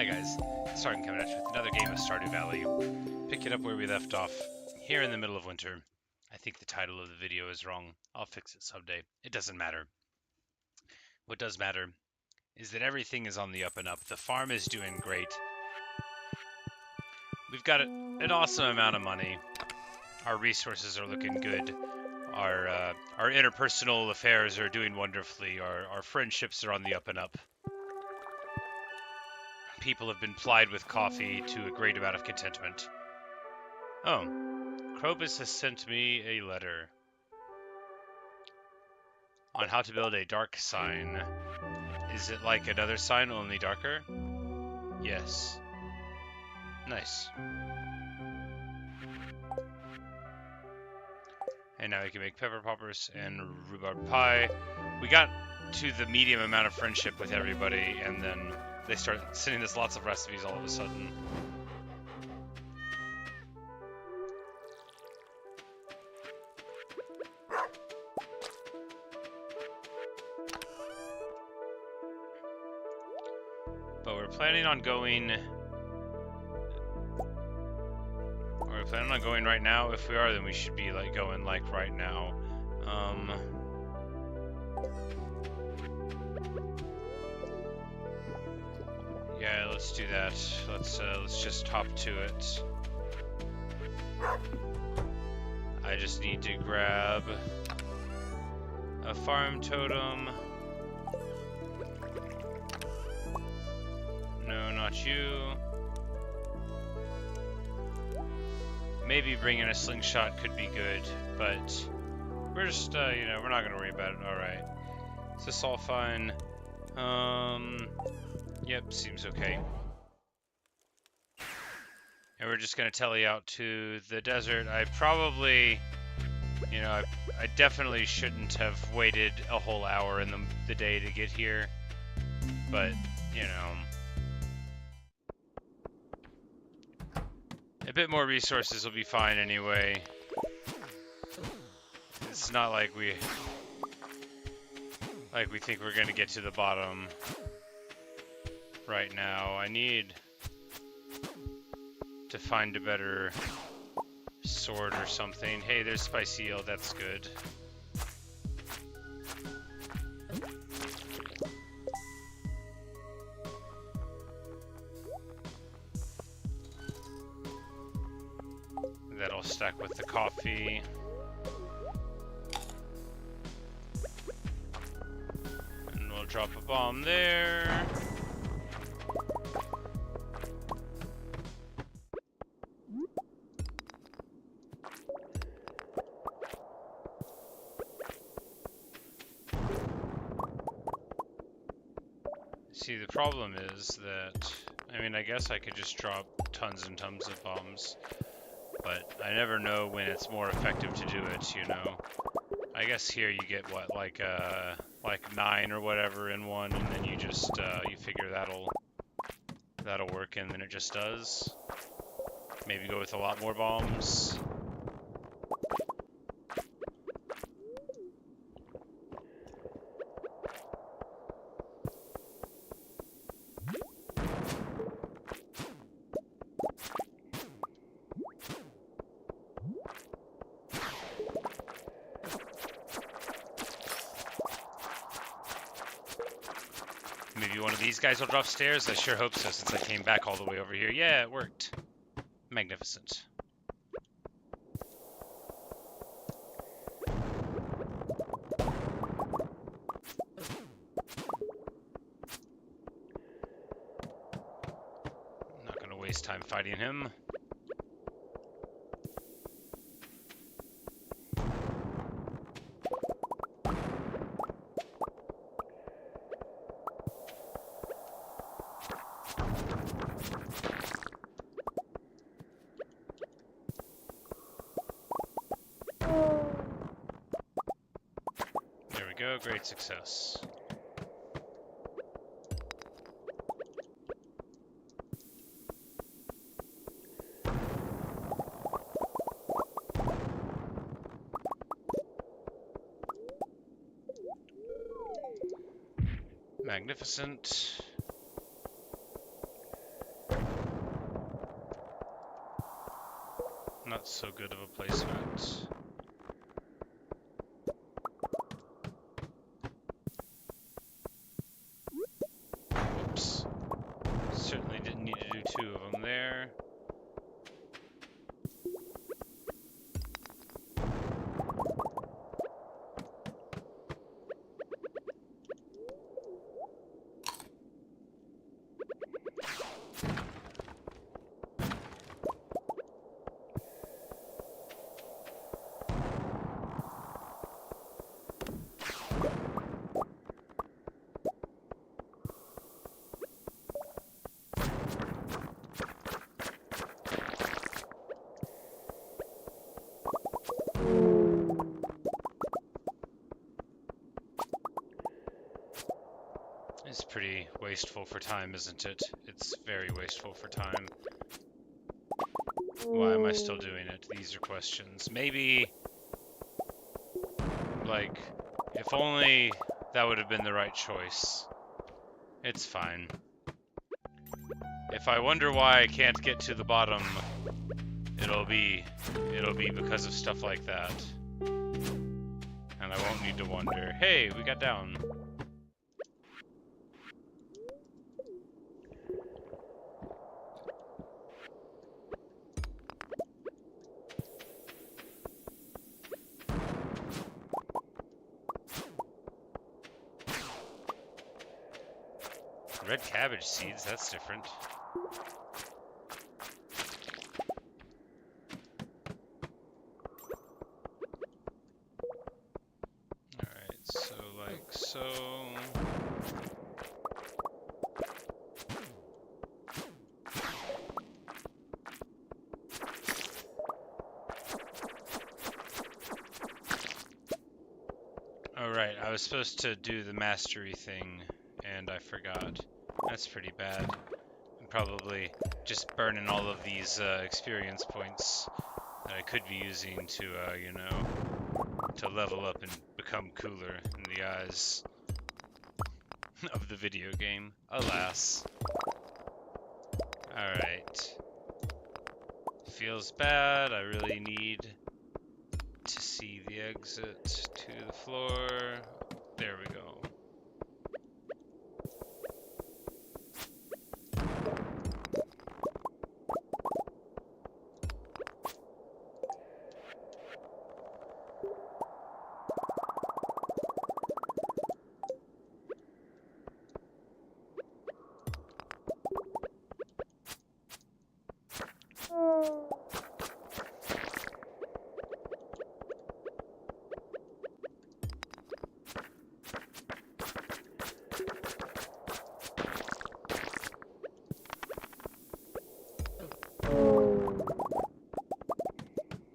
guys, Stardew coming at you with another game of Stardew Valley. Pick it up where we left off, here in the middle of winter. I think the title of the video is wrong. I'll fix it someday. It doesn't matter. What does matter is that everything is on the up and up. The farm is doing great. We've got an awesome amount of money. Our resources are looking good. Our interpersonal affairs are doing wonderfully. Our friendships are on the up and up. People have been plied with coffee to a great amount of contentment. Oh, Krobus has sent me a letter on how to build a dark sign. Is it like another sign, only darker? Yes. Nice. And now we can make pepper poppers and rhubarb pie. We got to the medium amount of friendship with everybody, and then they start sending us lots of recipes all of a sudden. But we're planning on going... Are we planning on going right now? If we are, then we should be like going like right now. Yeah, let's do that. Let's just hop to it. I just need to grab a farm totem. No, not you. Maybe bringing a slingshot could be good, but we're just, you know, we're not gonna worry about it. All right. Is this all fine? Yep, seems okay. And we're just gonna tele out to the desert. I probably, you know, I definitely shouldn't have waited a whole hour in the day to get here, but, you know, a bit more resources will be fine anyway. It's not like we think we're gonna get to the bottom right now. I need to find a better sword or something. Hey, there's spicy eel, that's good. That'll stack with the coffee. And we'll drop a bomb there. See, the problem is that, I mean, I guess I could just drop tons and tons of bombs, but I never know when it's more effective to do it, you know. I guess here you get what, like 9 or whatever in one, and then you just you figure that'll work, and then it just does. Maybe go with a lot more bombs. Maybe one of these guys will drop stairs? I sure hope so, since I came back all the way over here. Yeah, it worked. Magnificent. I'm not gonna waste time fighting him. Go, great success. Magnificent. so good of a placement. Whoops. Certainly didn't need to do 2 of them there. It's pretty wasteful for time, isn't it? It's very wasteful for time. Why am I still doing it? These are questions. Maybe, like, if only that would have been the right choice. It's fine. If I wonder why I can't get to the bottom, it'll be because of stuff like that. And I won't need to wonder. Hey, we got down. Red cabbage seeds, that's different. Alright, so like so. Alright, I was supposed to do the mastery thing, and I forgot. That's pretty bad. I'm probably just burning all of these experience points that I could be using to, you know, to level up and become cooler in the eyes of the video game. Alas. Alright. Feels bad. I really need to see the exit to the floor. There we go.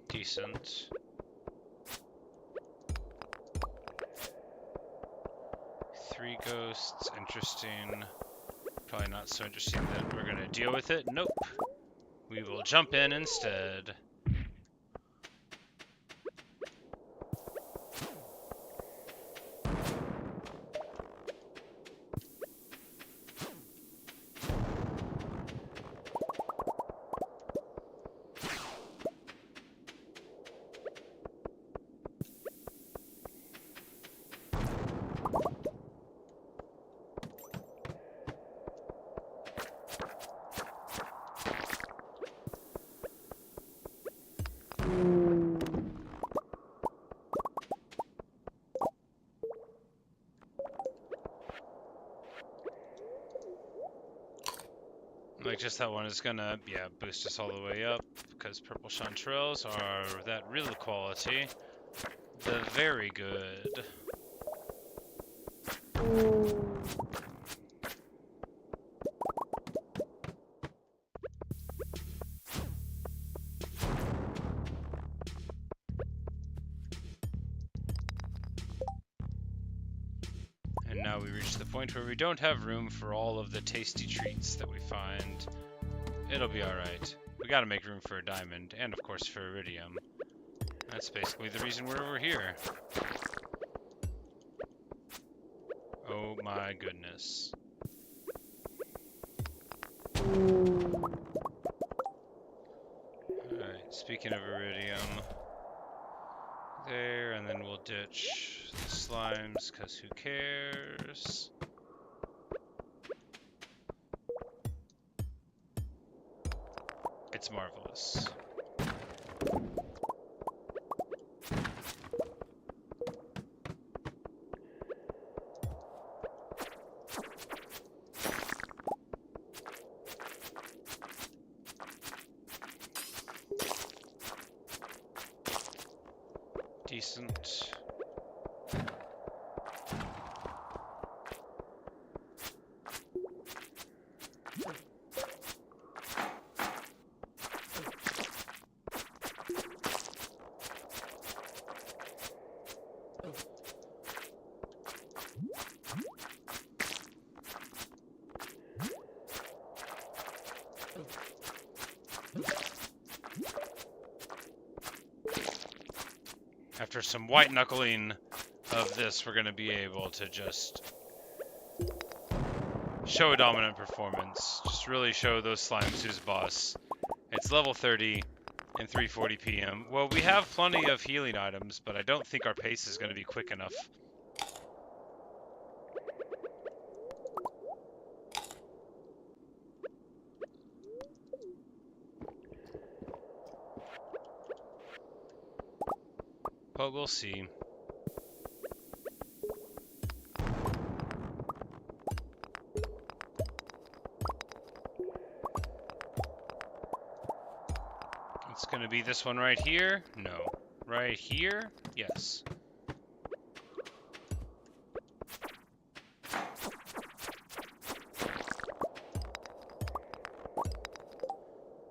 Decent. Three ghosts, interesting. Probably not so interesting that we're gonna deal with it. Nope. We will jump in instead. Like, just that one is gonna, yeah, boost us all the way up, because purple chanterelles are that real quality. The very good. And now we reach the point where we don't have room for all of the tasty treats that we find. It'll be alright. We gotta make room for a diamond, and of course for iridium. That's basically the reason we're over here. Oh my goodness. Alright, speaking Speaking of iridium, there, and then we'll ditch the slimes, because who cares? It's marvelous. Decent. After some white knuckling of this, we're going to be able to just show a dominant performance. Just really show those slimes who's boss. It's level 30 and 3:40 p.m. Well, we have plenty of healing items, but I don't think our pace is going to be quick enough. But we'll see. It's gonna be this one right here? No. Right here? Yes.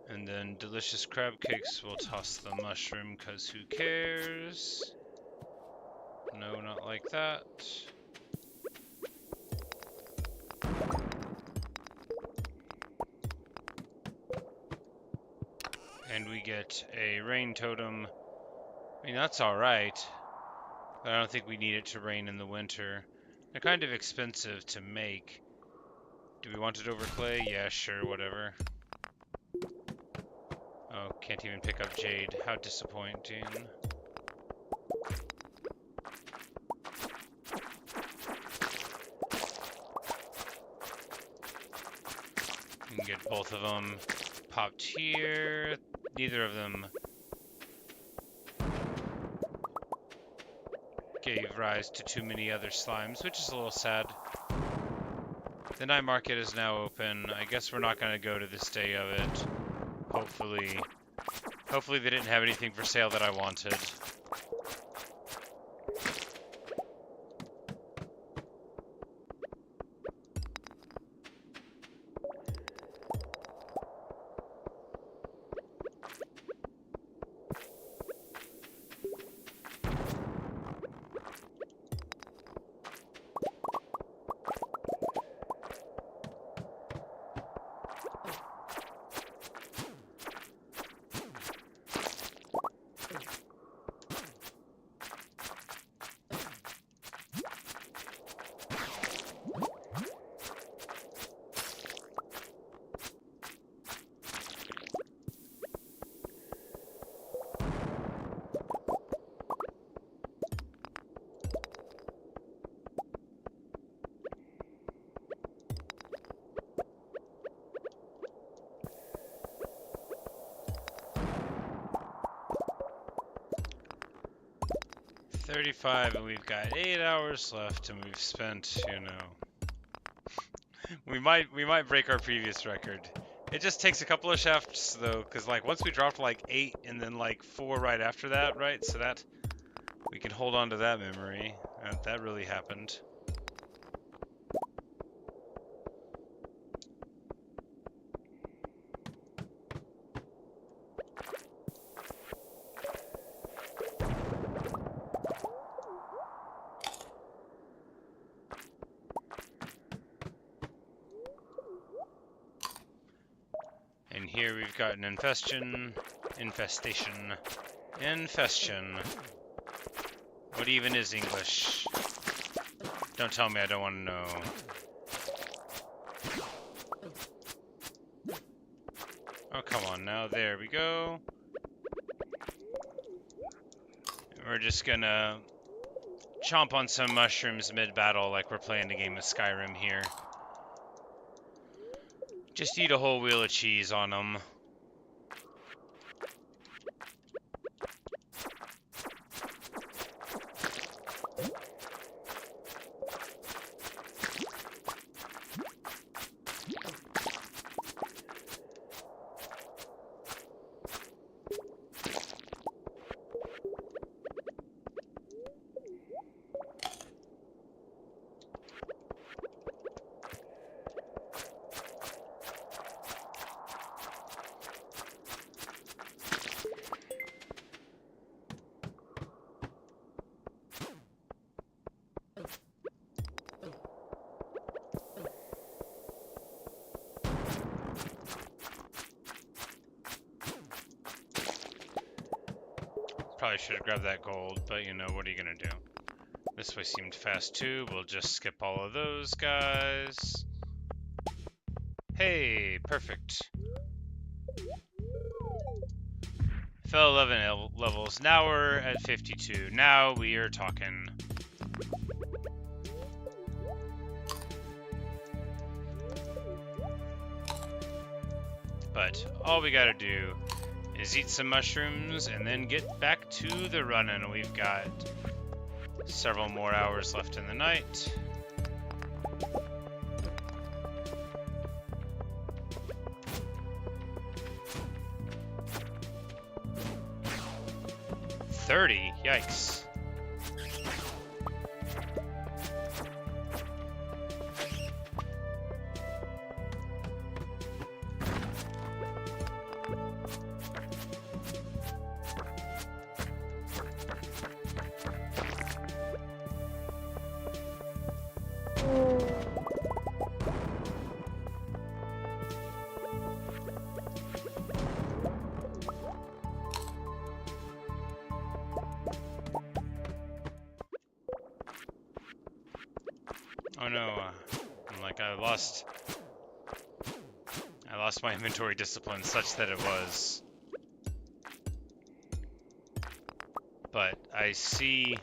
And then delicious crab cakes, we'll toss the mushroom, cause who cares? No, not like that. And we get a rain totem. I mean, that's alright. But I don't think we need it to rain in the winter. They're kind of expensive to make. Do we want it over clay? Yeah, sure, whatever. Oh, can't even pick up jade. How disappointing. We can get both of them popped here. Neither of them gave rise to too many other slimes, which is a little sad. The night market is now open. I guess we're not going to go to this day of it. Hopefully they didn't have anything for sale that I wanted. $35, and we've got 8 hours left, and we've spent, you know, we might break our previous record. It just takes a couple of shafts though, because like once we dropped like 8 and then like 4 right after that, right? So that we can hold on to that memory. That really happened. And here we've got an infestation. What even is English? Don't tell me, I don't want to know. Oh, come on now. There we go. We're just gonna chomp on some mushrooms mid-battle like we're playing a game of Skyrim here. Just eat a whole wheel of cheese on them. Probably should have grabbed that gold, but you know, what are you gonna do? This way seemed fast too. We'll just skip all of those guys. Hey, perfect. Fell 11 levels. Now we're at 52. Now we are talking. But all we gotta do is eat some mushrooms and then get back to the running. We've got several more hours left in the night. $30? Yikes. Oh no, I lost my inventory discipline such that it was. But I see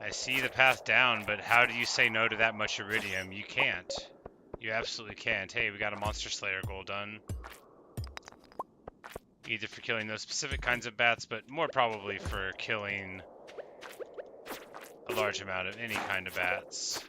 the path down, but how do you say no to that much iridium? You can't. You absolutely can't. Hey, we got a Monster Slayer goal done. Either for killing those specific kinds of bats, but more probably for killing a large amount of any kind of bats.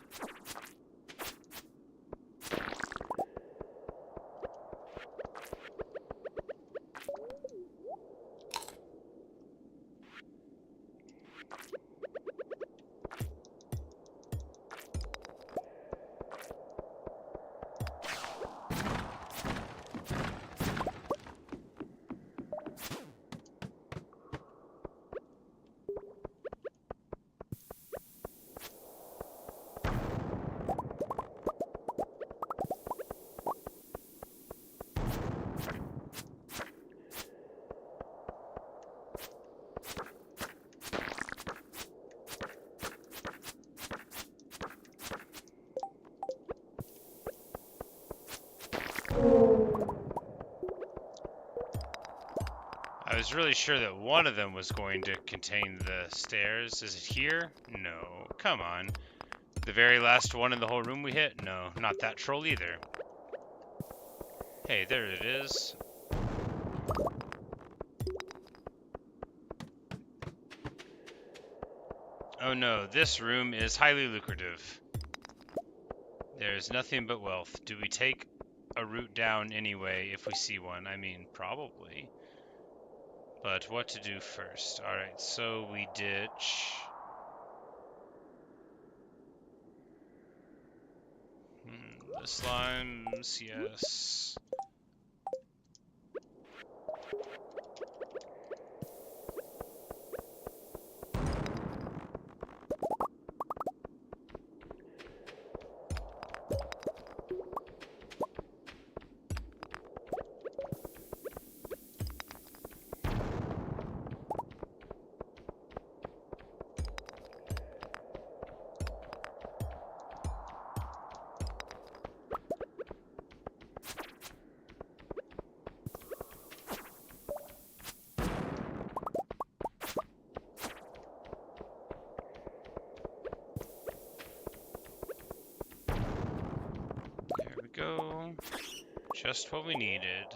I was really sure that one of them was going to contain the stairs. Is it here? No. Come on. The very last one in the whole room we hit? No, not that troll either. Hey, there it is. Oh no, this room is highly lucrative. There's nothing but wealth. Do we take a route down anyway if we see one? I mean, probably. But what to do first? Alright, so we ditch. The slimes, yes. Just what we needed.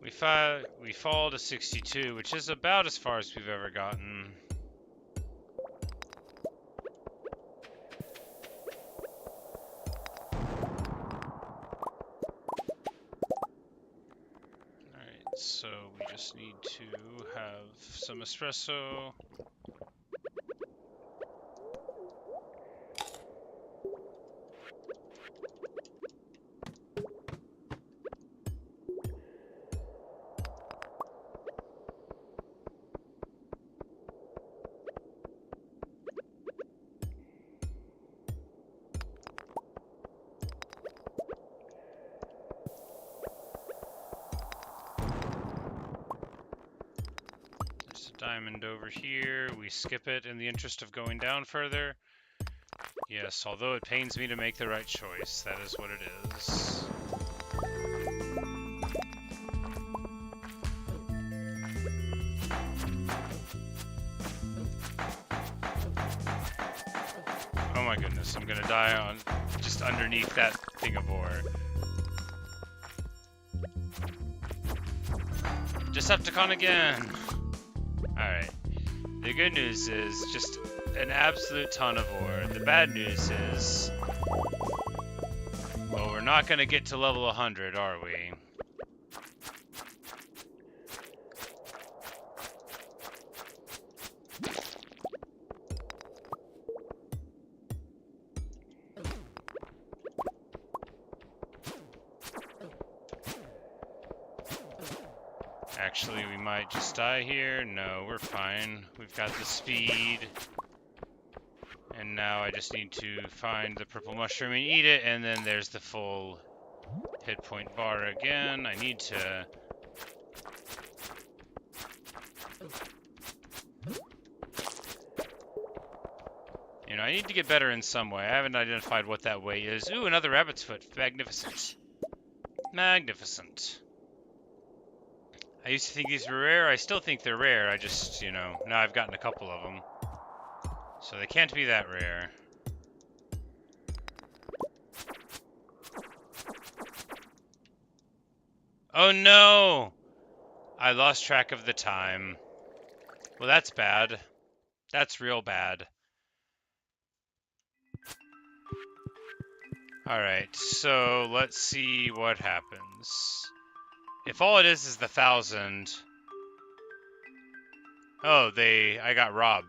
We fall to 62, which is about as far as we've ever gotten. Alright, so we just need to have some espresso. Diamond over here. We skip it in the interest of going down further. Yes, although it pains me to make the right choice, that is what it is. Oh my goodness, I'm gonna die on just underneath that thing of ore. Decepticon again! Alright. The good news is just an absolute ton of ore. The bad news is, well, we're not going to get to level 100, are we? Actually, we might just die here. No, we're fine. We've got the speed. And now I just need to find the purple mushroom and eat it, and then there's the full hit point bar again. I need to... You know, I need to get better in some way. I haven't identified what that way is. Ooh, another rabbit's foot. Magnificent. Magnificent. I used to think these were rare. I still think they're rare. I just, you know, now I've gotten a couple of them. So they can't be that rare. Oh no! I lost track of the time. Well, that's bad. That's real bad. Alright, so let's see what happens. If all it is the 1,000... Oh, I got robbed.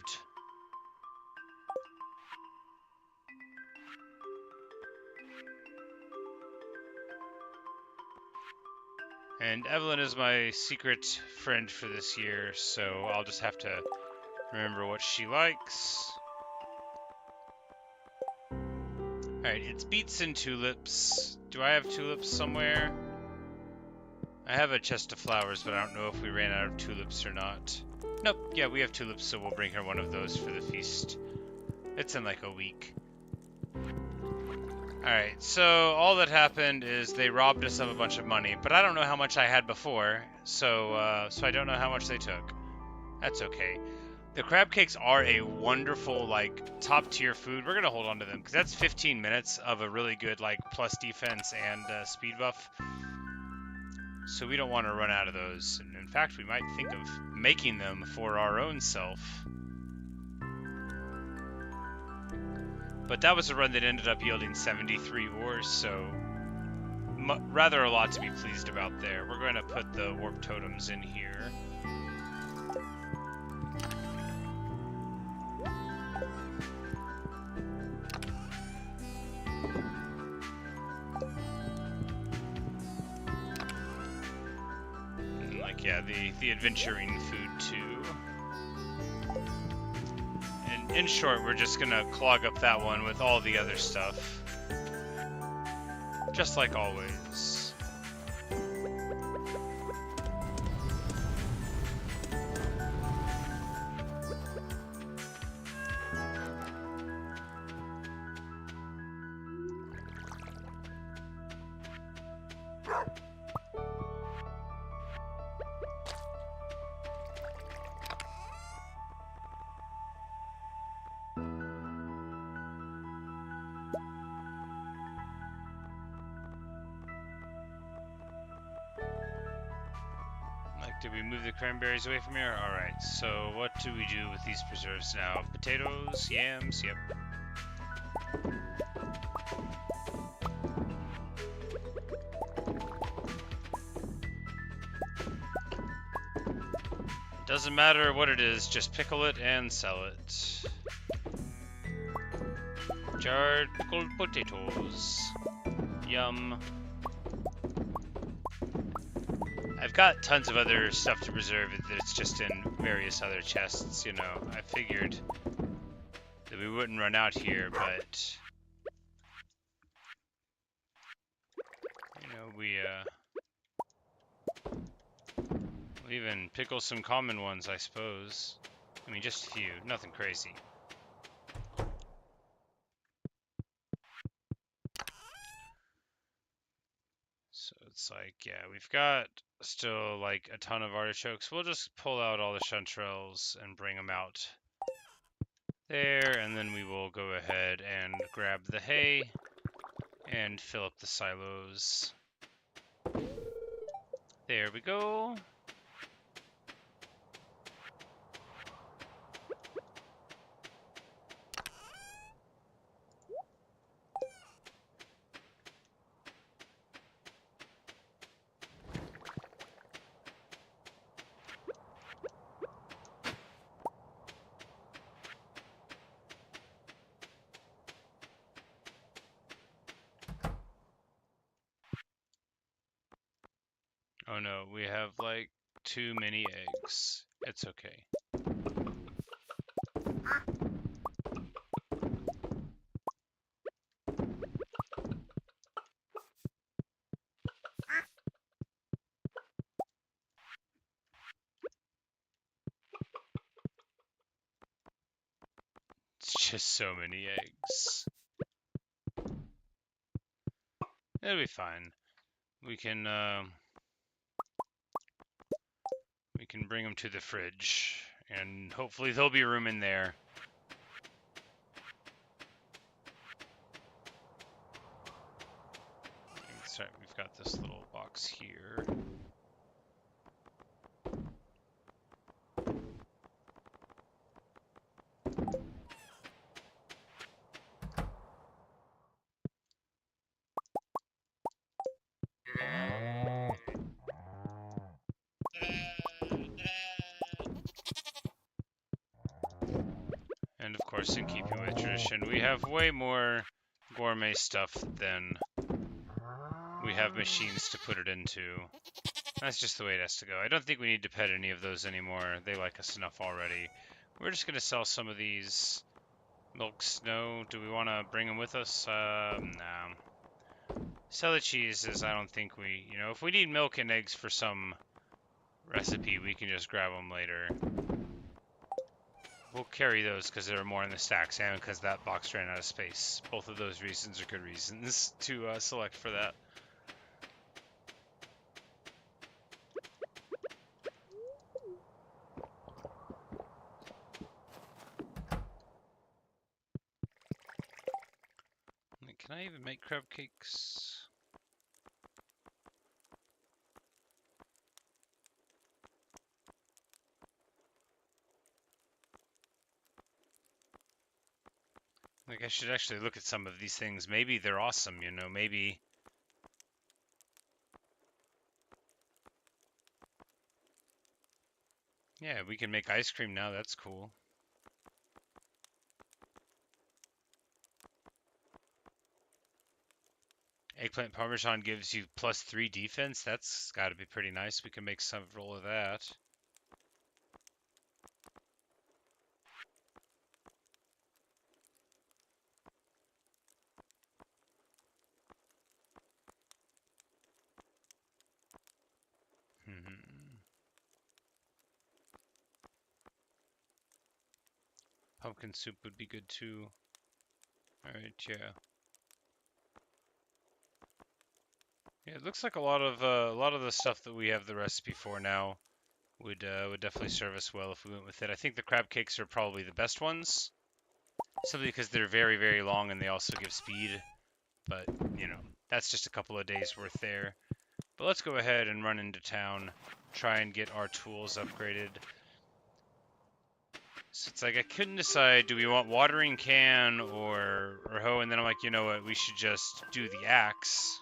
And Evelyn is my secret friend for this year, so I'll just have to remember what she likes. Alright, it's beets and tulips. Do I have tulips somewhere? I have a chest of flowers, but I don't know if we ran out of tulips or not. Nope, yeah, we have tulips, so we'll bring her one of those for the feast. It's in like a week. Alright, so all that happened is they robbed us of a bunch of money, but I don't know how much I had before, so I don't know how much they took. That's okay. The crab cakes are a wonderful, like, top-tier food. We're going to hold on to them, because that's 15 minutes of a really good, like, plus defense and speed buff. So we don't want to run out of those. And in fact, we might think of making them for our own self. But that was a run that ended up yielding 73 ores, so rather a lot to be pleased about there. We're going to put the warp totems in here. And like, yeah, the adventuring food too. And in short, we're just gonna clog up that one with all the other stuff. Just like always. Did we move the cranberries away from here? Alright, so what do we do with these preserves now? Potatoes, yams, yep. Doesn't matter what it is, just pickle it and sell it. Jarred pickled potatoes. Yum. I've got tons of other stuff to preserve that's just in various other chests, you know. I figured that we wouldn't run out here, but you know, we'll even pickle some common ones, I suppose. I mean, just a few, nothing crazy. So it's like, yeah, we've got still like a ton of artichokes. We'll just pull out all the chanterelles and bring them out there, and then we will go ahead and grab the hay and fill up the silos. There we go. Oh no, we have like too many eggs. It's okay. It's just so many eggs. It'll be fine. We can bring them to the fridge, and hopefully there'll be room in there. Sorry, we've got this little box here. And of course, in keeping with tradition, we have way more gourmet stuff than we have machines to put it into. That's just the way it has to go. I don't think we need to pet any of those anymore. They like us enough already. We're just going to sell some of these milk snow. Do we want to bring them with us? Nah. Sell the cheeses. I don't think we, you know, if we need milk and eggs for some recipe, we can just grab them later. We'll carry those because there are more in the stacks and because that box ran out of space. Both of those reasons are good reasons to select for that. Can I even make crab cakes? Like, I should actually look at some of these things. Maybe they're awesome, you know, maybe. Yeah, we can make ice cream now. That's cool. Eggplant Parmesan gives you +3 defense. That's got to be pretty nice. We can make several of that. Pumpkin soup would be good too. Alright, yeah. Yeah, it looks like a lot of the stuff that we have the recipe for now would definitely serve us well if we went with it. I think the crab cakes are probably the best ones, simply because they're very, very long and they also give speed. But you know, that's just a couple of days worth there. But let's go ahead and run into town try and get our tools upgraded. So it's like I couldn't decide, do we want watering can or hoe? And then I'm like, you know what, we should just do the axe.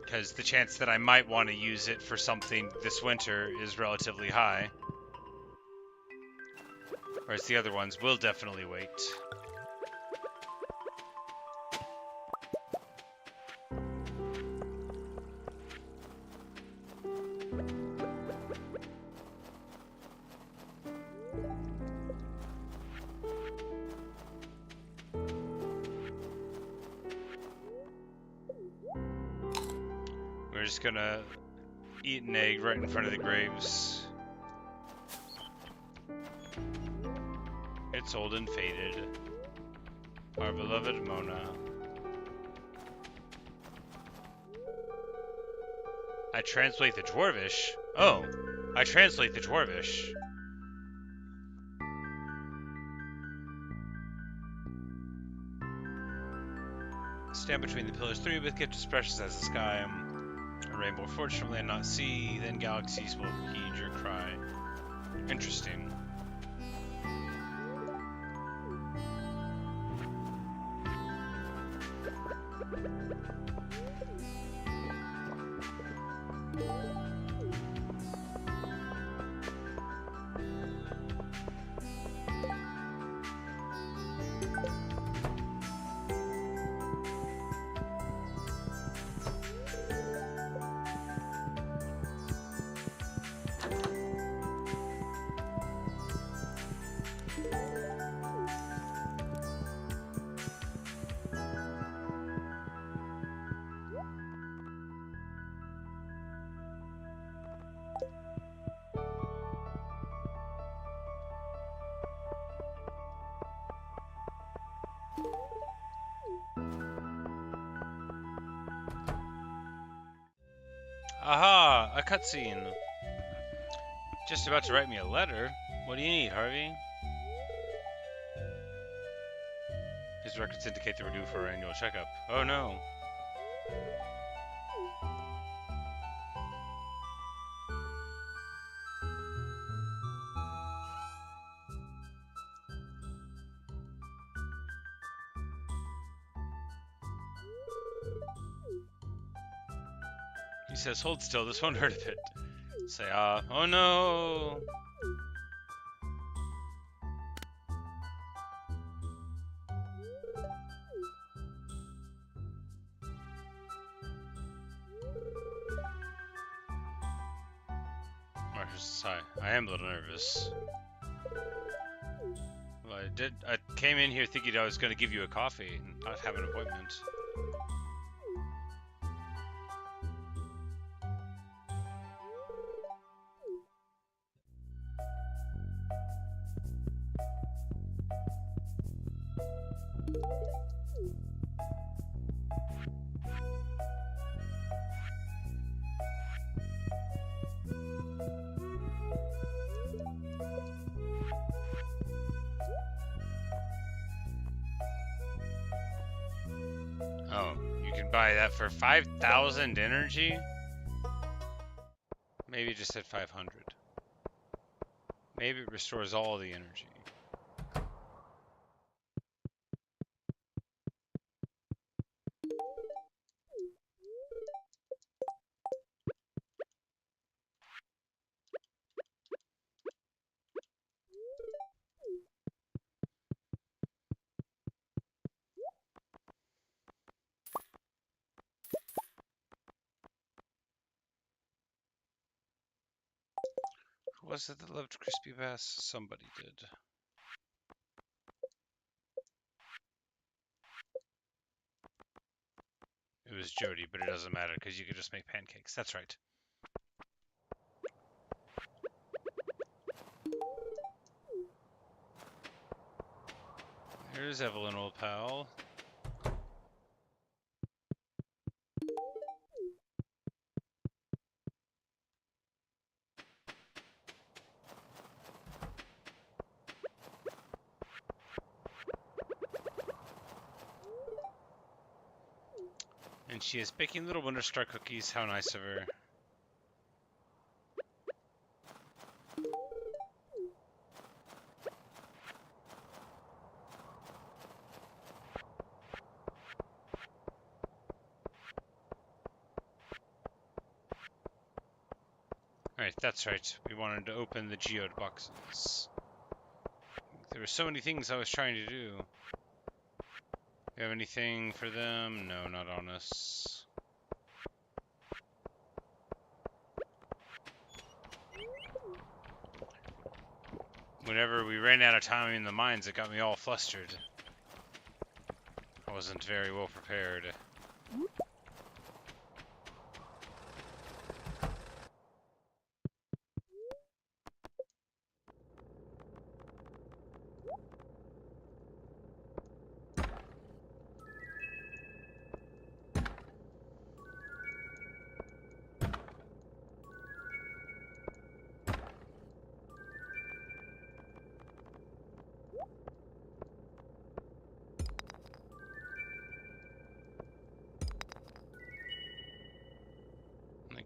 Because the chance that I might want to use it for something this winter is relatively high. Whereas the other ones will definitely wait. We're just gonna eat an egg right in front of the graves. It's old and faded. Our beloved Mona. I translate the Dwarvish. Oh, I translate the Dwarvish. Stand between the pillars, 3 with gift as precious as the sky. A rainbow, fortunately, and not see. Then galaxies will heed your cry. Interesting. Aha! A cutscene. Just about to write me a letter. What do you need, Harvey? His records indicate that we're due for our annual checkup. Oh no. He says, hold still, this won't hurt a bit. Say, oh no! Marcus says, hi, I am a little nervous. Well, I came in here thinking I was going to give you a coffee and not have an appointment. Oh, you can buy that for 5,000 energy? Maybe it just said 500. Maybe it restores all the energy. Who was it that loved crispy bass? Somebody did. It was Jody, but it doesn't matter because you could just make pancakes. That's right. Here's Evelyn, old pal. And she is baking little Wonder Star cookies. How nice of her. Alright, that's right. We wanted to open the geode boxes. There were so many things I was trying to do. You have anything for them? No, not on us. Whenever we ran out of time in the mines, it got me all flustered. I wasn't very well prepared.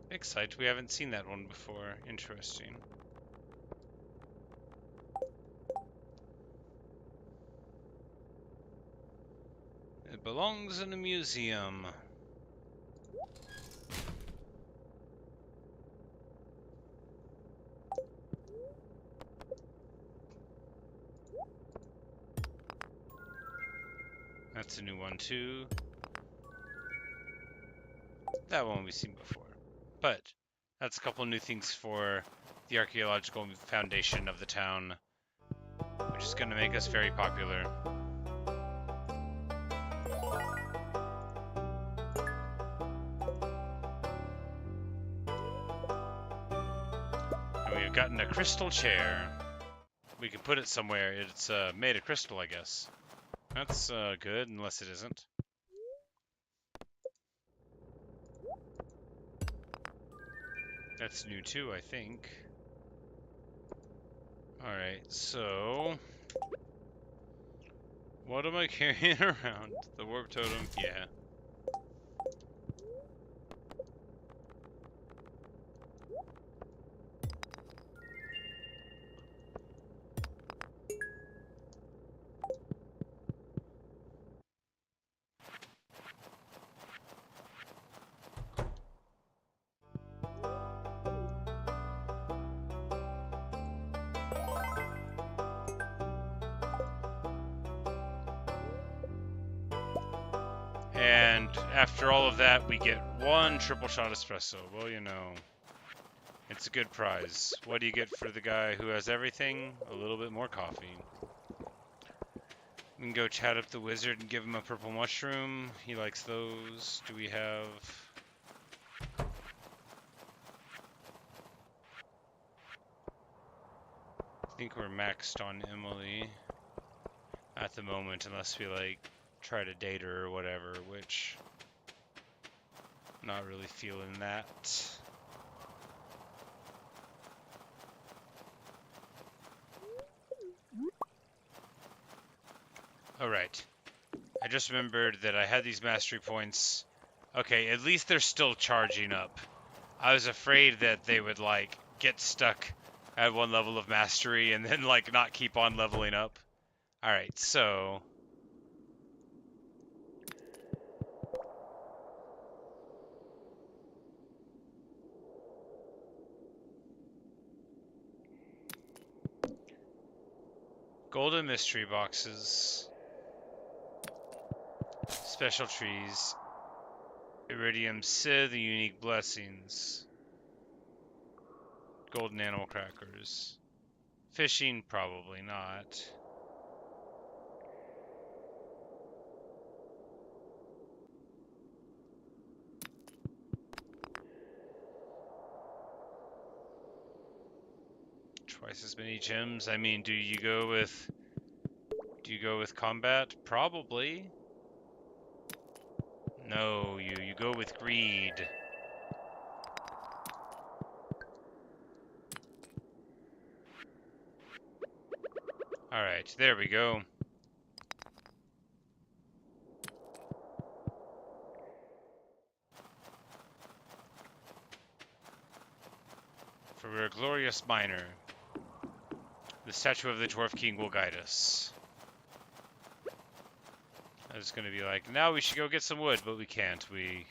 Big site, we haven't seen that one before. Interesting. It belongs in a museum. That's a new one too. That one we've seen before. But that's a couple new things for the archaeological foundation of the town, which is going to make us very popular. And we've gotten a crystal chair. We can put it somewhere. It's made of crystal, I guess. That's good, unless it isn't. That's new too, I think. Alright, so... what am I carrying around? The warp totem? Yeah. And after all of that, we get one triple shot espresso. Well, you know, it's a good prize. What do you get for the guy who has everything? A little bit more coffee. We can go chat up the wizard and give him a purple mushroom. He likes those. Do we have... I think we're maxed on Emily at the moment, unless we, like, try to date her or whatever, which... not really feeling that. Alright. I just remembered that I had these mastery points. Okay, at least they're still charging up. I was afraid that they would, like, get stuck at one level of mastery and then, like, not keep on leveling up. Alright, so... golden mystery boxes. Special trees. Iridium Sith, the unique blessings. Golden animal crackers. Fishing, probably not. Twice as many gems. I mean, do you go with combat? Probably. No, you go with greed. Alright, there we go. For we're a glorious miner. The statue of the Dwarf King will guide us. I was gonna be like, now we should go get some wood, but we can't. We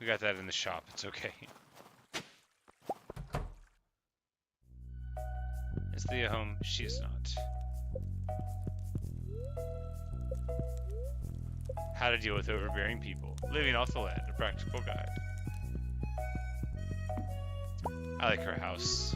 got that in the shop. It's okay. Is Thea home? She is not. How to deal with overbearing people. Living off the land. A practical guide. I like her house.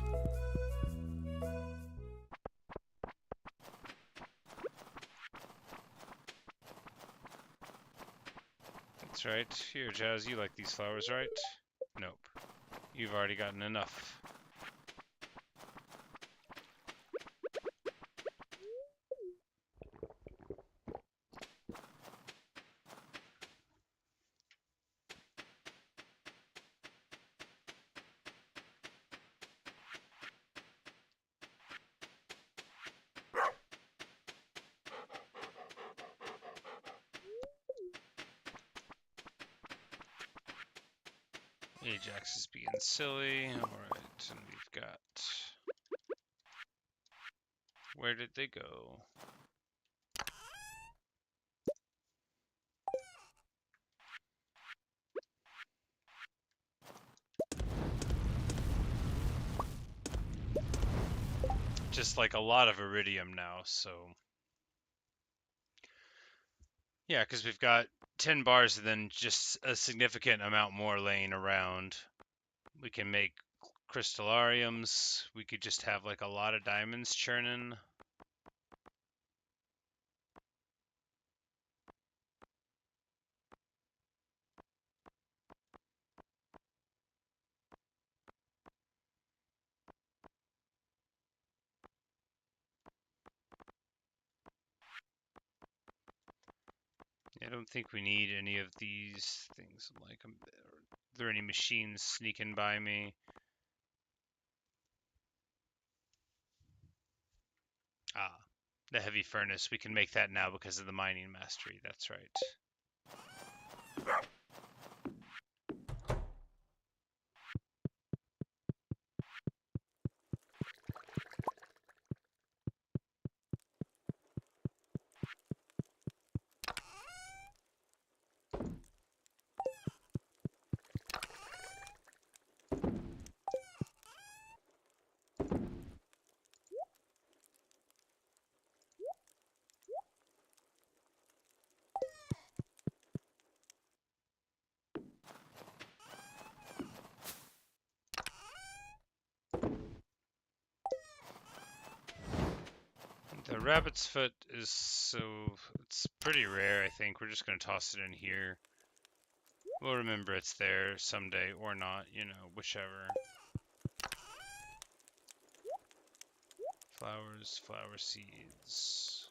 That's right. Here, Jazz, you like these flowers, right? Nope. You've already gotten enough. Ajax is being silly. Alright, and we've got... Where did they go? Just like a lot of iridium now, so... Yeah, because we've got 10 bars and then just a significant amount more laying around. We can make crystallariums. We could just have like a lot of diamonds churning. I don't think we need any of these things. Like, are there any machines sneaking by me? Ah, the heavy furnace. We can make that now because of the mining mastery. That's right. The rabbit's foot is it's pretty rare, I think. We're just going to toss it in here. We'll remember it's there someday or not, you know, whichever. Flowers, flower seeds.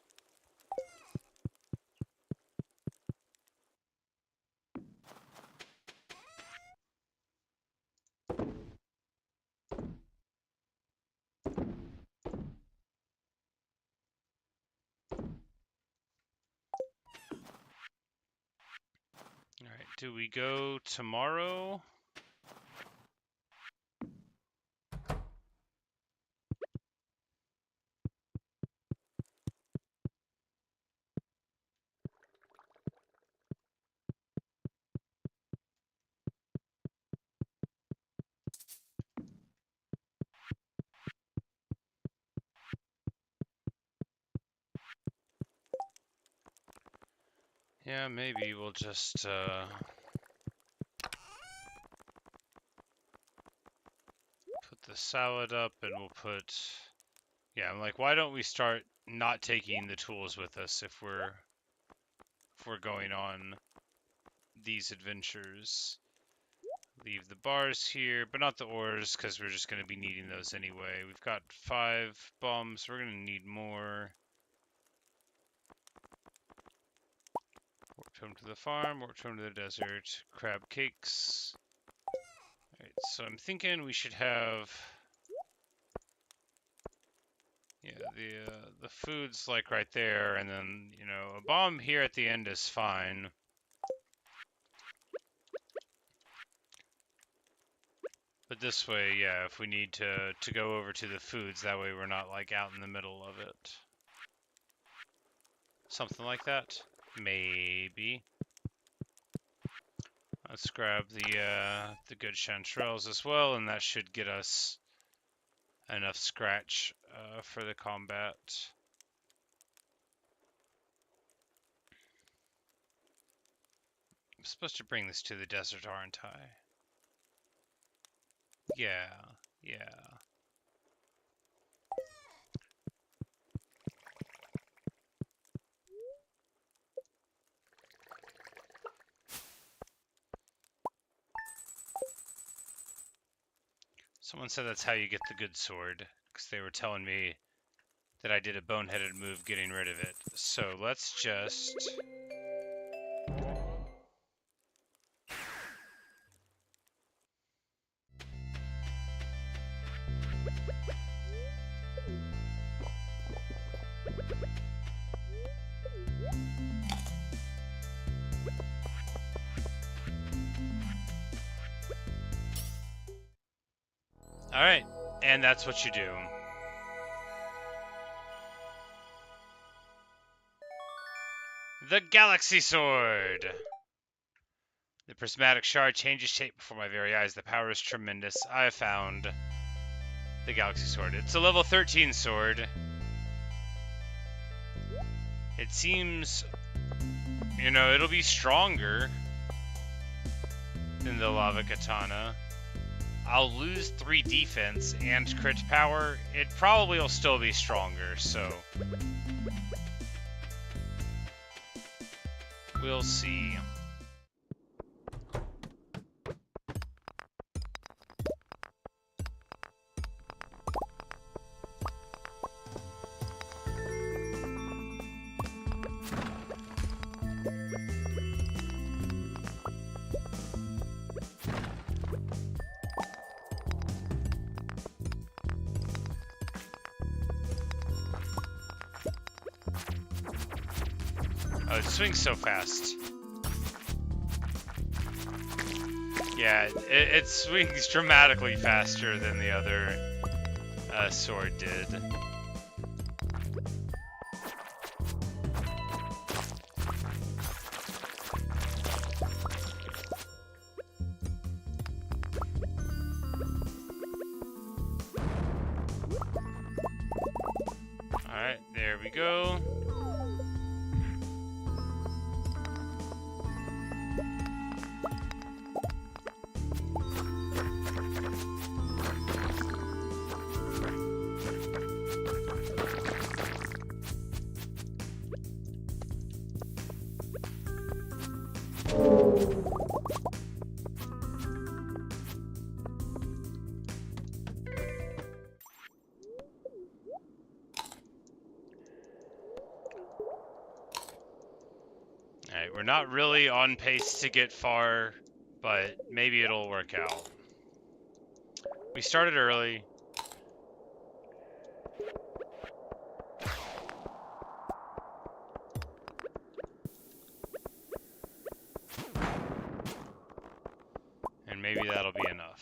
Alright, do we go tomorrow? Yeah, maybe we'll just, put the salad up and we'll put... Yeah, I'm like, why don't we start not taking the tools with us if we're going on these adventures? Leave the bars here, but not the ores, because we're just going to be needing those anyway. We've got 5 bombs. We're going to need more. Warp home to the farm, warp home to the desert. Crab cakes. Alright, so I'm thinking we should have... Yeah, the food's like right there, and then, you know, a bomb here at the end is fine. But this way, yeah, if we need to go over to the foods, that way we're not like out in the middle of it. Something like that? Maybe. Let's grab the good chanterelles as well, and that should get us enough scratch for the combat. I'm supposed to bring this to the desert, aren't I? Yeah, yeah. Someone said that's how you get the good sword, because they were telling me that I did a boneheaded move getting rid of it. So let's just... Alright, and that's what you do. The Galaxy Sword! The prismatic shard changes shape before my very eyes. The power is tremendous. I have found the Galaxy Sword. It's a level 13 sword. It seems, you know, it'll be stronger than the Lava Katana. I'll lose 3 defense and crit power. It probably will still be stronger, so we'll see. Oh, it swings so fast. Yeah, it swings dramatically faster than the other sword did. Alright, there we go. Alright, we're not really on pace to get far, but maybe it'll work out. We started early. And maybe that'll be enough.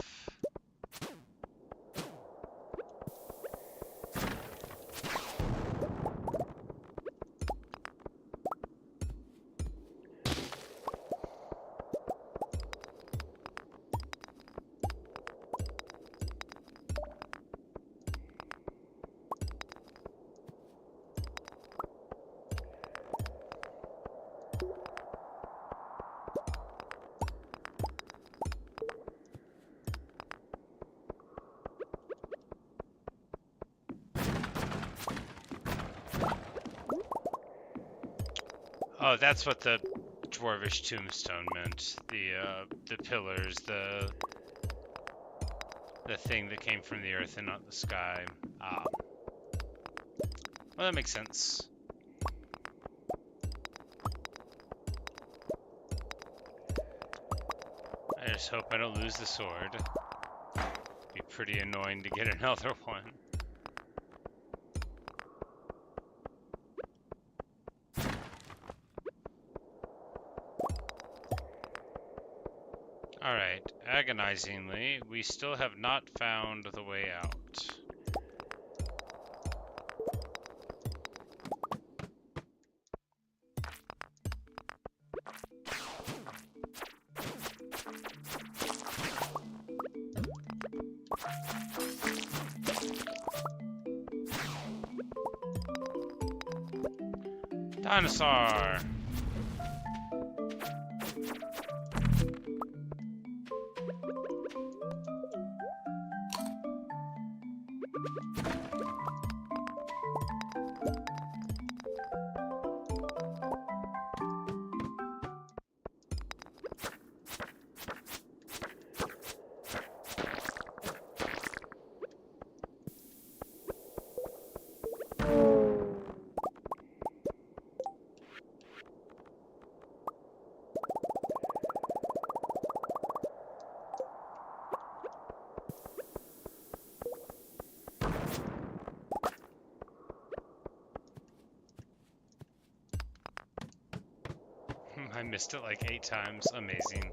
Oh, that's what the dwarvish tombstone meant. The pillars, the thing that came from the earth and not the sky. Ah. Well, that makes sense. I just hope I don't lose the sword. It'd be pretty annoying to get another one. Alright, agonizingly, we still have not found the way out. Dinosaur! I missed it like 8 times. Amazing.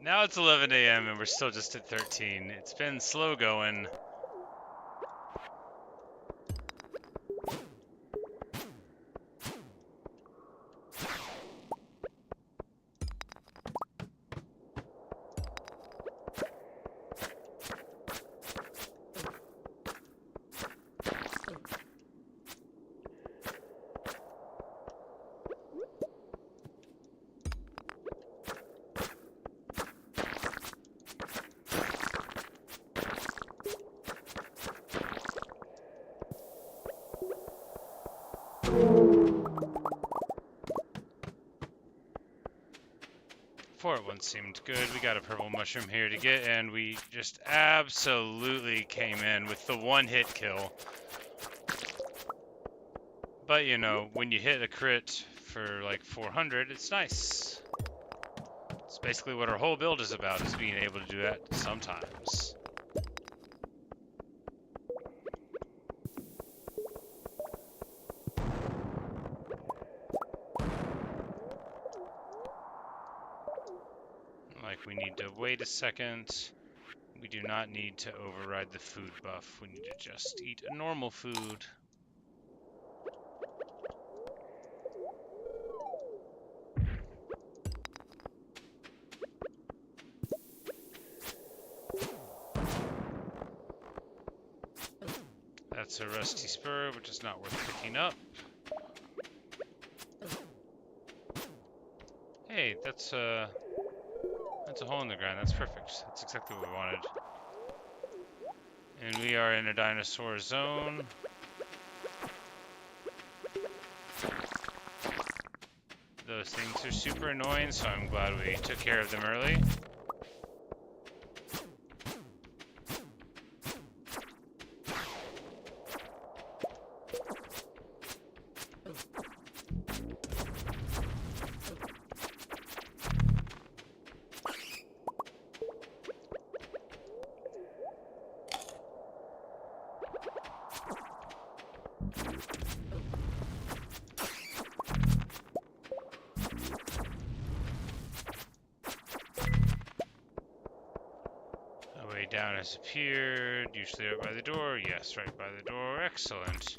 Now it's 11 a.m. and we're still just at 13. It's been slow going. Before it once seemed good. We got a purple mushroom here to get, and we just absolutely came in with the one-hit kill. But, you know, when you hit a crit for like 400, it's nice. It's basically what our whole build is about, is being able to do that sometimes. Like, we need to wait a second. We do not need to override the food buff. We need to just eat a normal food. That's a rusty spur, which is not worth picking up. Hey, that's a hole in the ground. That's perfect. That's exactly what we wanted. And we are in a dinosaur zone. Those things are super annoying, so I'm glad we took care of them early. Down has appeared, usually right by the door. Yes, right by the door. Excellent.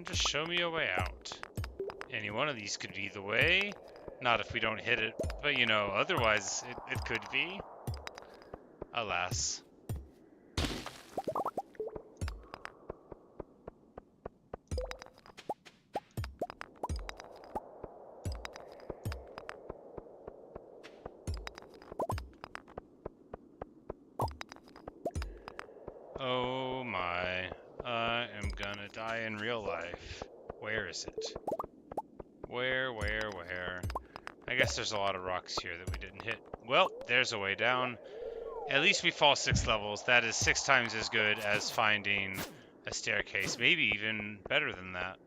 on, just show me a way out. Any one of these could be the way. Not if we don't hit it, but you know, otherwise it could be. Alas. Oh my, I am gonna die in real life. Where is it? Where? I guess there's a lot of rocks here that we didn't hit. Well, there's a way down. At least we fall 6 levels. That is 6 times as good as finding a staircase. Maybe even better than that.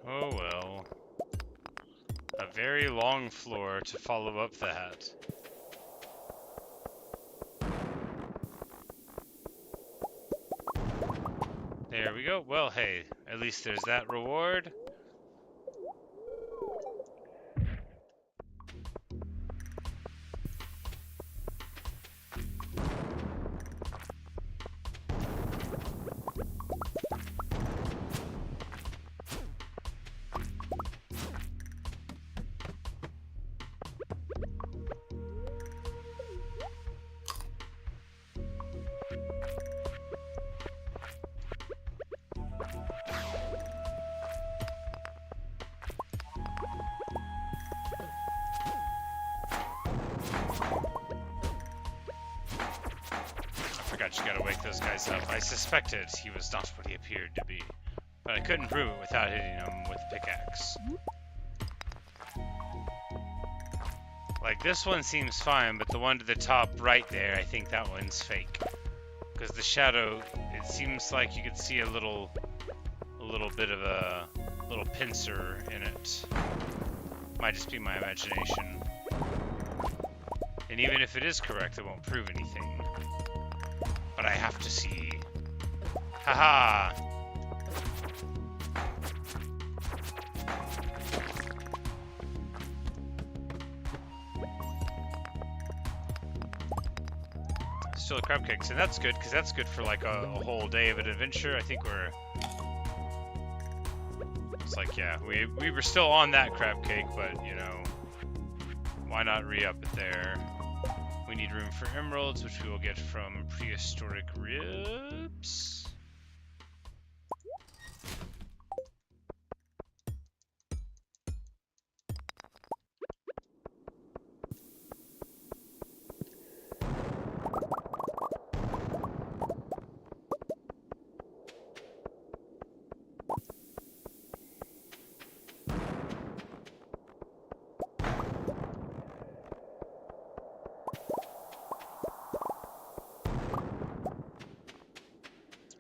Oh well. A very long floor to follow up that. There we go. Well, hey, at least there's that reward. I just gotta wake those guys up. I suspected he was not what he appeared to be, but I couldn't prove it without hitting him with a pickaxe. Like, this one seems fine, but the one to the top right there, I think that one's fake. Because the shadow, it seems like you could see a little bit of a little pincer in it. Might just be my imagination. And even if it is correct, it won't prove anything. But I have to see. Haha! Still a crab cake, so that's good, because that's good for like a whole day of an adventure. I think we're... It's like, yeah, we were still on that crab cake, but, you know, why not re-up it there? We need room for emeralds, which we will get from prehistoric ribs.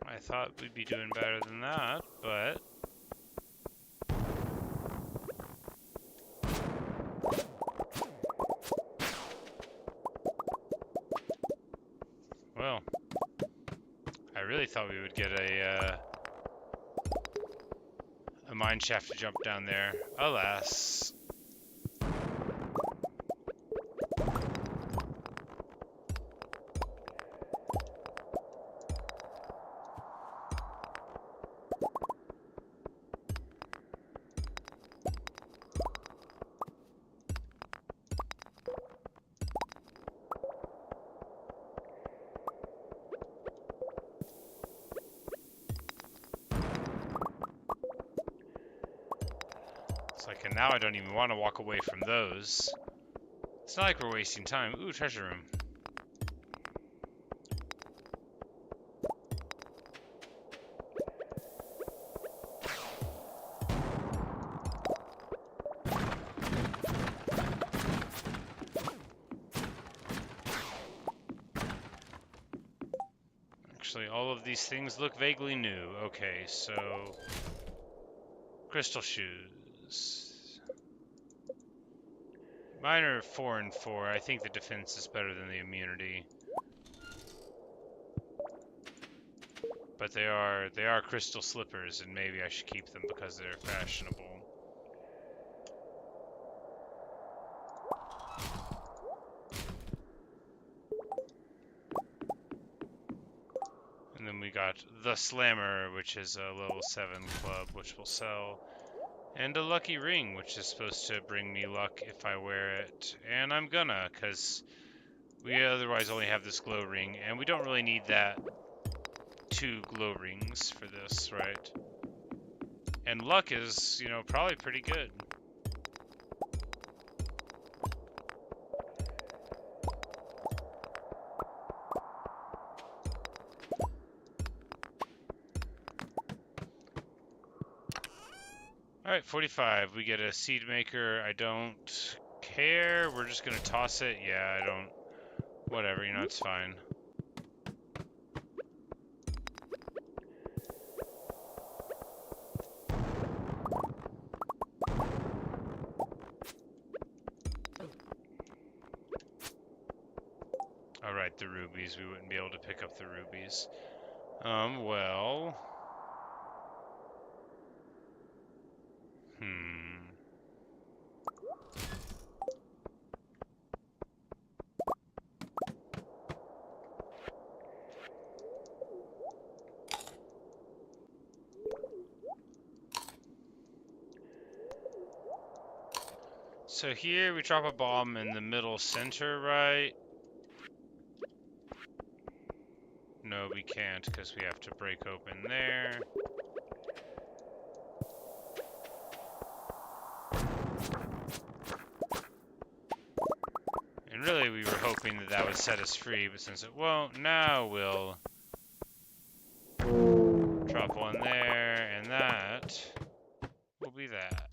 I thought we'd be doing better than that, but... Well, I really thought we would get a mine shaft to jump down there. Alas. It's like, and now I don't even want to walk away from those. It's not like we're wasting time. Ooh, treasure room. Actually, all of these things look vaguely new. Okay, so crystal shoes. Mine are 4 and 4. I think the defense is better than the immunity. But they are crystal slippers, and maybe I should keep them because they're fashionable. And then we got the Slammer, which is a level 7 club, which will sell. And a lucky ring, which is supposed to bring me luck if I wear it. And I'm gonna, because we otherwise only have this glow ring, and we don't really need that 2 glow rings for this, right? And luck is, you know, probably pretty good. Alright, 45. We get a seed maker. I don't care. We're just gonna toss it. Yeah, I don't... Whatever, you know, it's fine. Alright, the rubies. We wouldn't be able to pick up the rubies. Well... So here we drop a bomb in the middle center, right? No, we can't because we have to break open there. And really we were hoping that that would set us free, but since it won't, now we'll drop one there, and that will be that.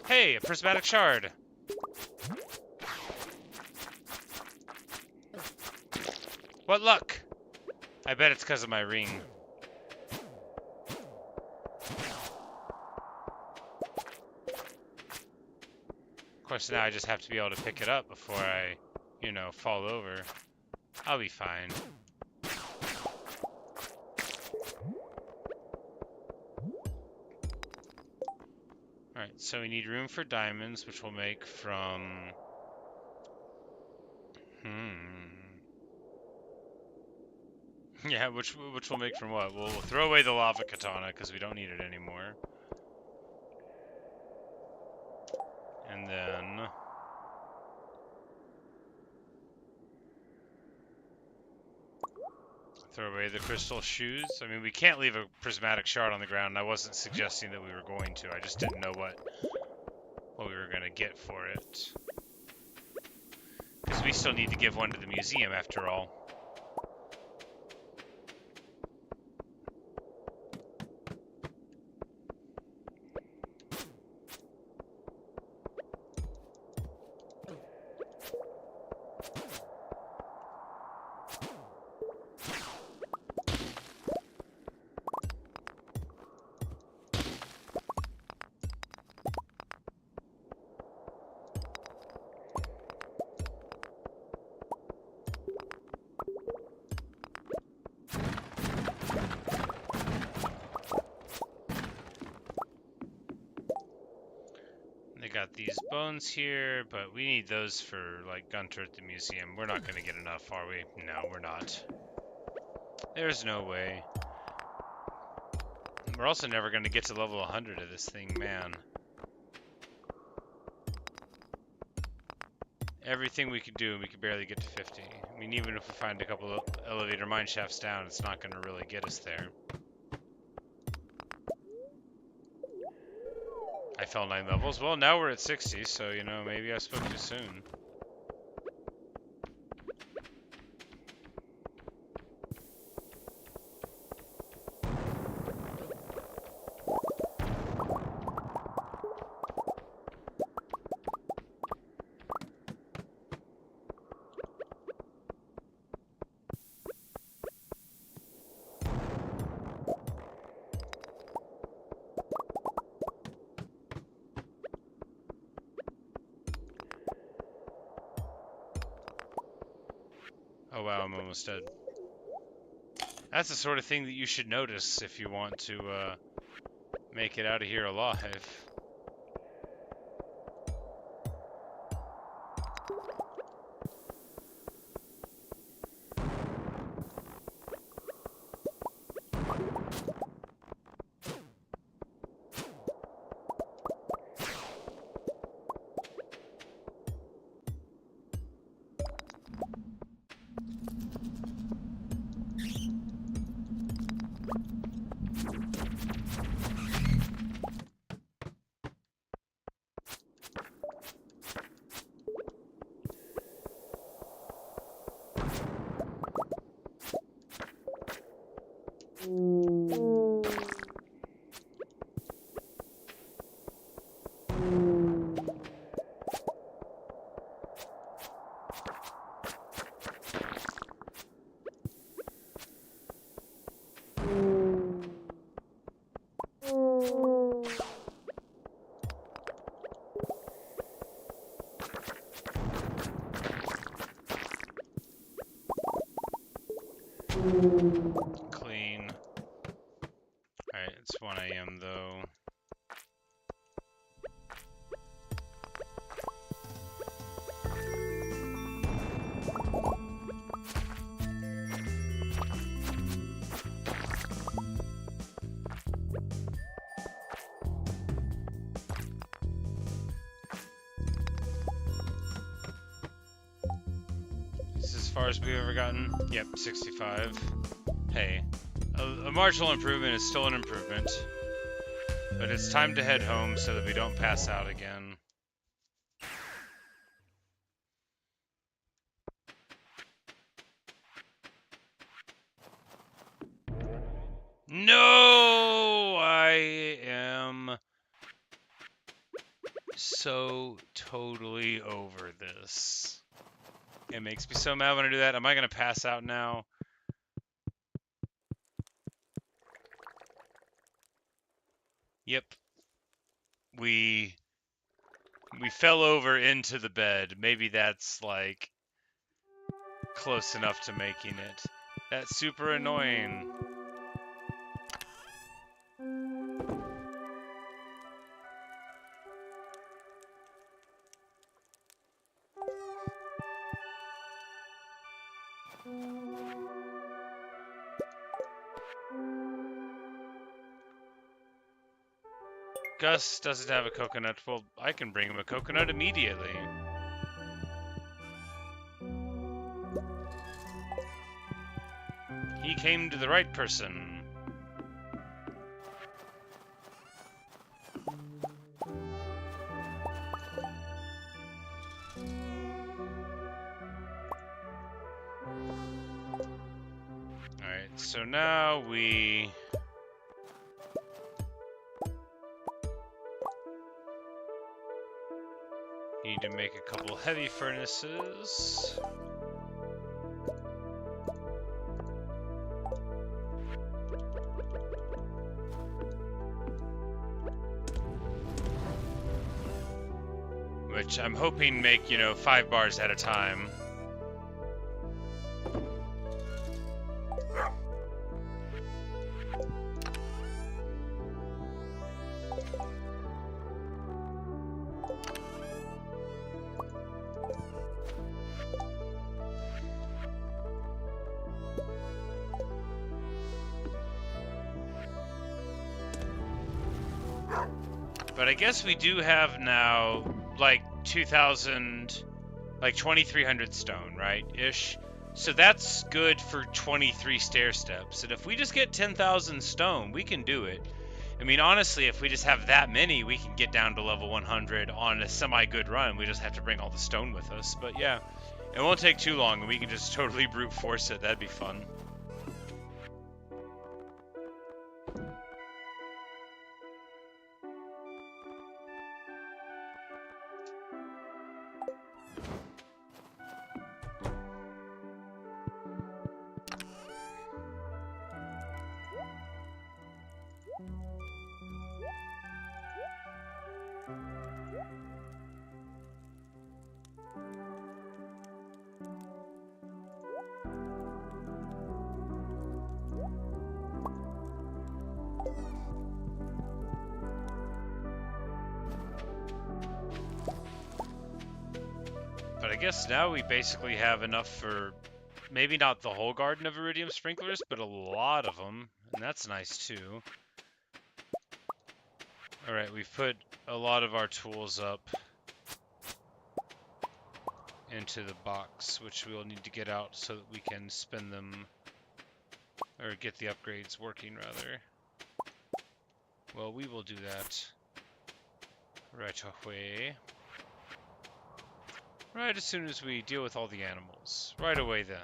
Hey, a prismatic shard! What luck! I bet it's because of my ring. Of course, now I just have to be able to pick it up before I, you know, fall over. I'll be fine. Alright, so we need room for diamonds, which we'll make from... Yeah, which we'll make from what? We'll throw away the lava katana, because we don't need it anymore. And then... throw away the crystal shoes. I mean, we can't leave a prismatic shard on the ground. I wasn't suggesting that we were going to. I just didn't know what we were going to get for it. Because we still need to give one to the museum, after all. got these bones here, but we need those for, like, Gunter at the museum. We're not gonna get enough, are we? No, we're not. There's no way. We're also never gonna get to level 100 of this thing, man. Everything we could do, we could barely get to 50. I mean, even if we find a couple of elevator mine shafts down, it's not gonna really get us there. I fell 9 levels. Well, now we're at 60, so, you know, maybe I spoke too soon. Oh wow, I'm almost dead. That's the sort of thing that you should notice if you want to make it out of here alive. Clean. Alright, it's 1 AM though. This is as far as we've ever gotten? Yep, 65. Hey, a marginal improvement is still an improvement. But it's time to head home so that we don't pass out again. No! I am so totally over this. It makes me so mad when I do that. Am I going to pass out now? Yep. We fell over into the bed. Maybe that's, like, close enough to making it. That's super annoying. Gus doesn't have a coconut. Well, I can bring him a coconut immediately. He came to the right person. Alright, so now we... need to make a couple heavy furnaces. Which I'm hoping make, 5 bars at a time. But I guess we do have now, like, 2,000, like 2,300 stone, right? Ish. So that's good for 23 stair steps. And if we just get 10,000 stone, we can do it. I mean, honestly, if we just have that many, we can get down to level 100 on a semi-good run. We just have to bring all the stone with us. But yeah, it won't take too long, and we can just totally brute force it. That'd be fun. But I guess now we basically have enough for maybe not the whole garden of iridium sprinklers, but a lot of them, and that's nice too. Alright, we've put a lot of our tools up into the box, which we'll need to get out so that we can spend them, or get the upgrades working, rather. Well, we will do that right away. Right as soon as we deal with all the animals. Right away then.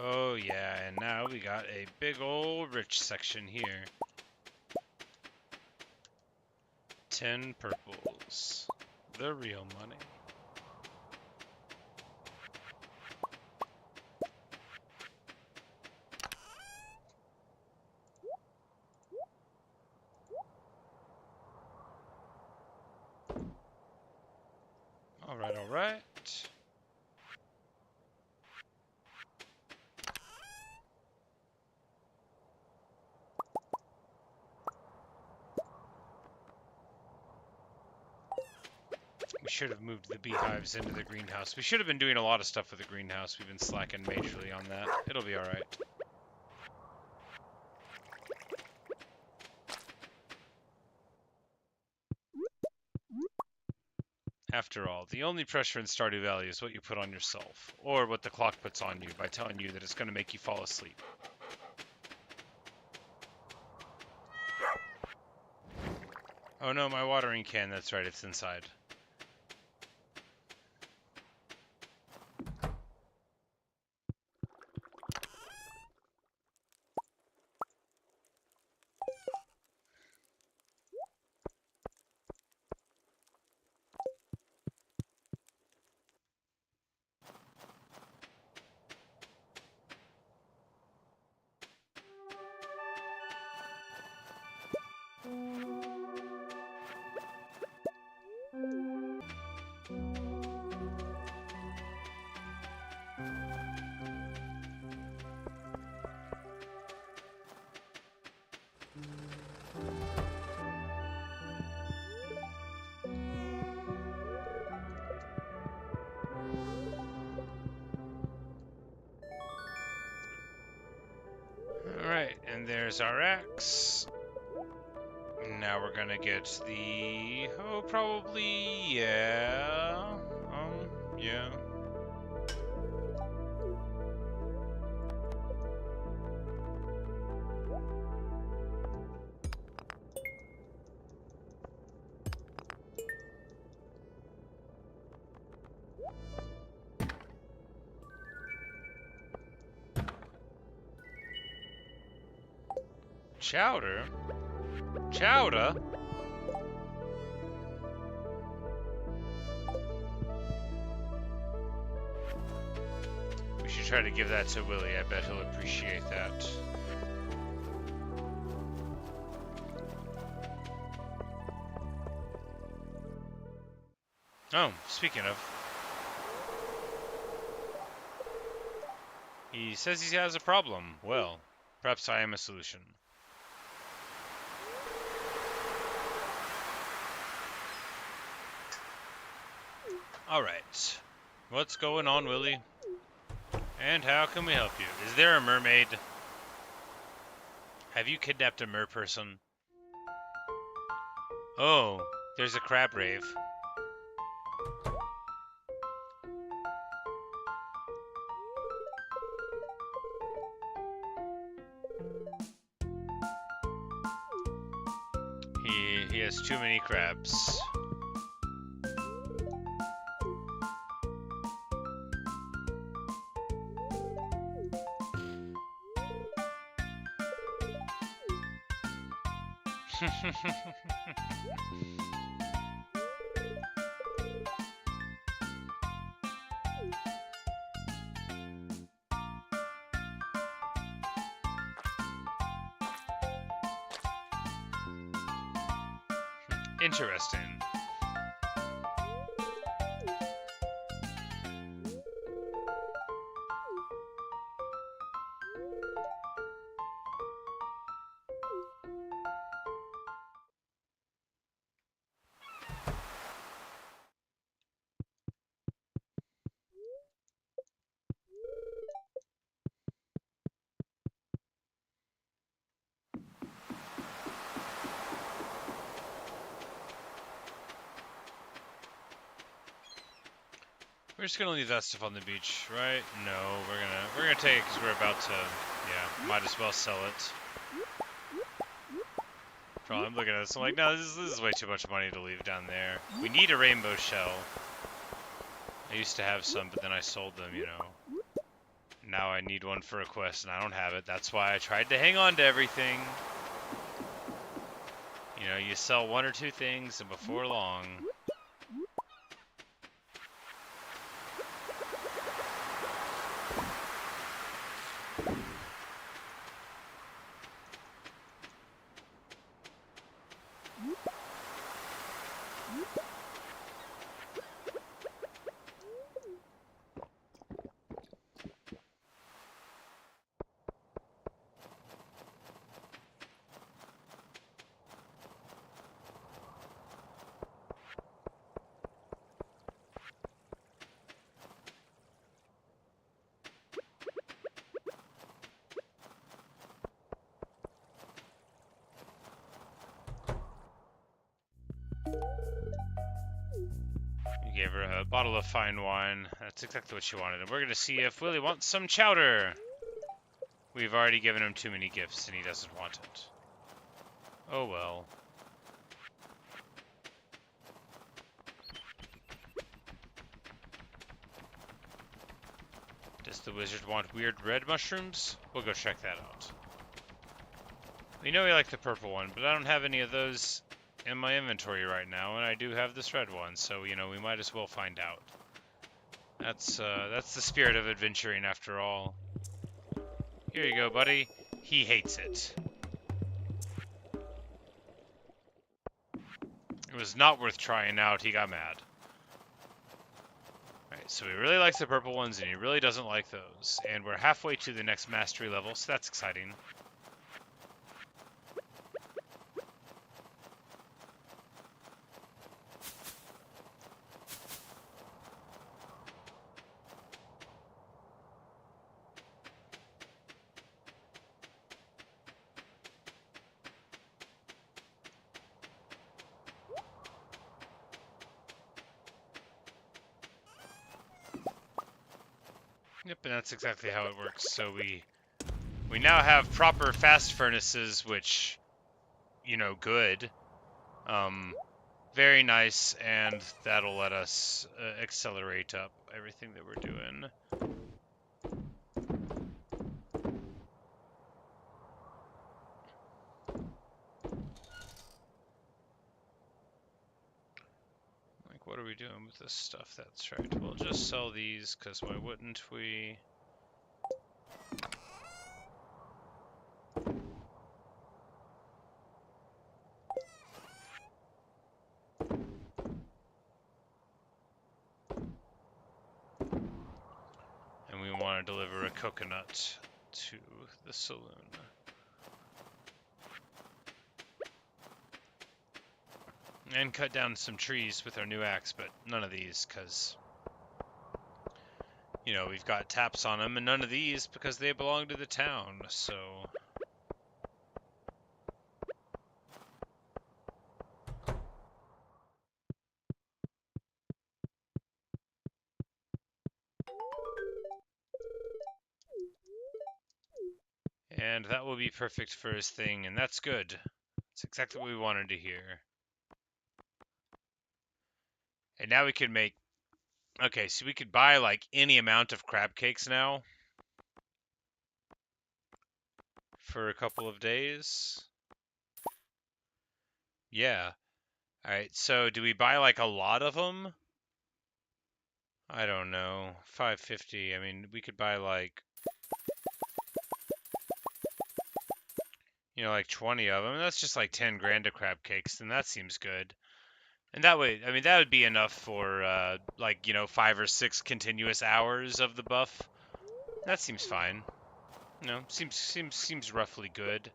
Oh yeah, and now we got a big old rich section here. 10 purples. The real money. Alright, alright. We should have moved the beehives into the greenhouse. We should have been doing a lot of stuff with the greenhouse. We've been slacking majorly on that. It'll be alright. After all, the only pressure in Stardew Valley is what you put on yourself, or what the clock puts on you by telling you that it's going to make you fall asleep. Oh no, my watering can, that's right, it's inside. Alright, and there's our axe. Now we're gonna get the... oh, probably... yeah... yeah. Chowder? Chowder? We should try to give that to Willy. I bet he'll appreciate that. Oh, speaking of. He says he has a problem. Well, perhaps I am a solution. Alright. What's going on, Willy? And how can we help you? Is there a mermaid? Have you kidnapped a merperson? Oh, there's a crab rave. He has too many crabs. Interesting. We're just gonna leave that stuff on the beach, right? No, we're gonna take it because we're about to. Yeah, might as well sell it. Probably, I'm looking at this. I'm like, no, this is way too much money to leave down there. We need a rainbow shell. I used to have some, but then I sold them. You know. Now I need one for a quest, and I don't have it. That's why I tried to hang on to everything. You know, you sell one or two things, and before long. You gave her a bottle of fine wine. That's exactly what she wanted. And we're going to see if Willy wants some chowder. We've already given him too many gifts, and he doesn't want it. Oh well. Does the wizard want weird red mushrooms? We'll go check that out. We know we like the purple one, but I don't have any of those in my inventory right now, and I do have this red one, so, you know, we might as well find out. That's the spirit of adventuring, after all. Here you go, buddy. He hates it. It was not worth trying out. He got mad. Alright, so he really likes the purple ones, and he really doesn't like those. And we're halfway to the next mastery level, so that's exciting. Yep, and that's exactly how it works. So we now have proper fast furnaces, which, you know, good. Very nice, and that'll let us accelerate up everything that we're doing. think, what are we doing with this stuff? That's right. We'll just sell these, because why wouldn't we? And we want to deliver a coconut to the saloon. And cut down some trees with our new axe, but none of these, because, you know, we've got taps on them, and none of these because they belong to the town, so... And that will be perfect for his thing, and that's good. It's exactly what we wanted to hear. And now we can make... Okay, so we could buy, like, any amount of crab cakes now. For a couple of days. Yeah. Alright, so do we buy, like, a lot of them? I don't know. 550. I mean, we could buy, like... You know, like 20 of them. That's just like 10 grand of crab cakes, and that seems good. And that way, I mean, that would be enough for, like, you know, 5 or 6 continuous hours of the buff. That seems fine. You know, seems roughly good.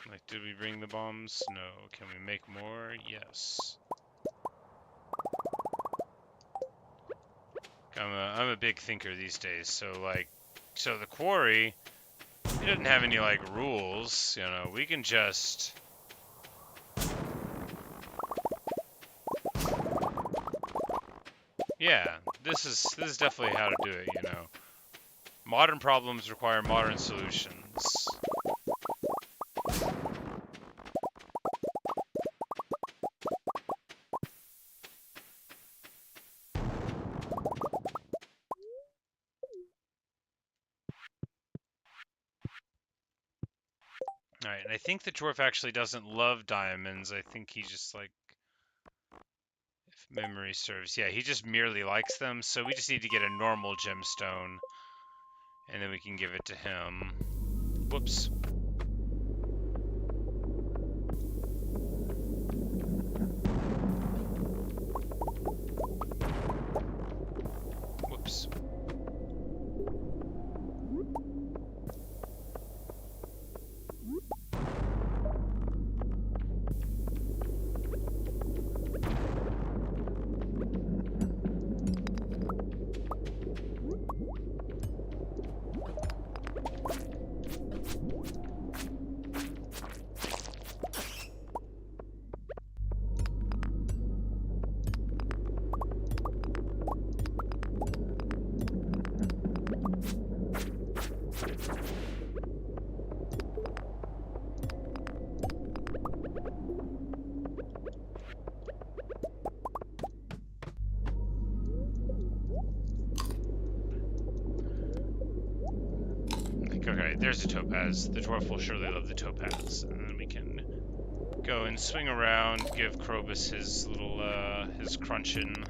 Like, did we bring the bombs? No. Can we make more? Yes. I'm a big thinker these days, so, like, so the quarry, it doesn't have any, like, rules, you know, we can just... Yeah, this is definitely how to do it, you know. Modern problems require modern solutions. Alright, and I think the dwarf actually doesn't love diamonds. I think he just, like, if memory serves, yeah, he just merely likes them, so we just need to get a normal gemstone, and then we can give it to him. Whoops. Whoops. Okay, there's a topaz. The dwarf will surely love the topaz. And then we can go and swing around, give Krobus his little, his crunchin'.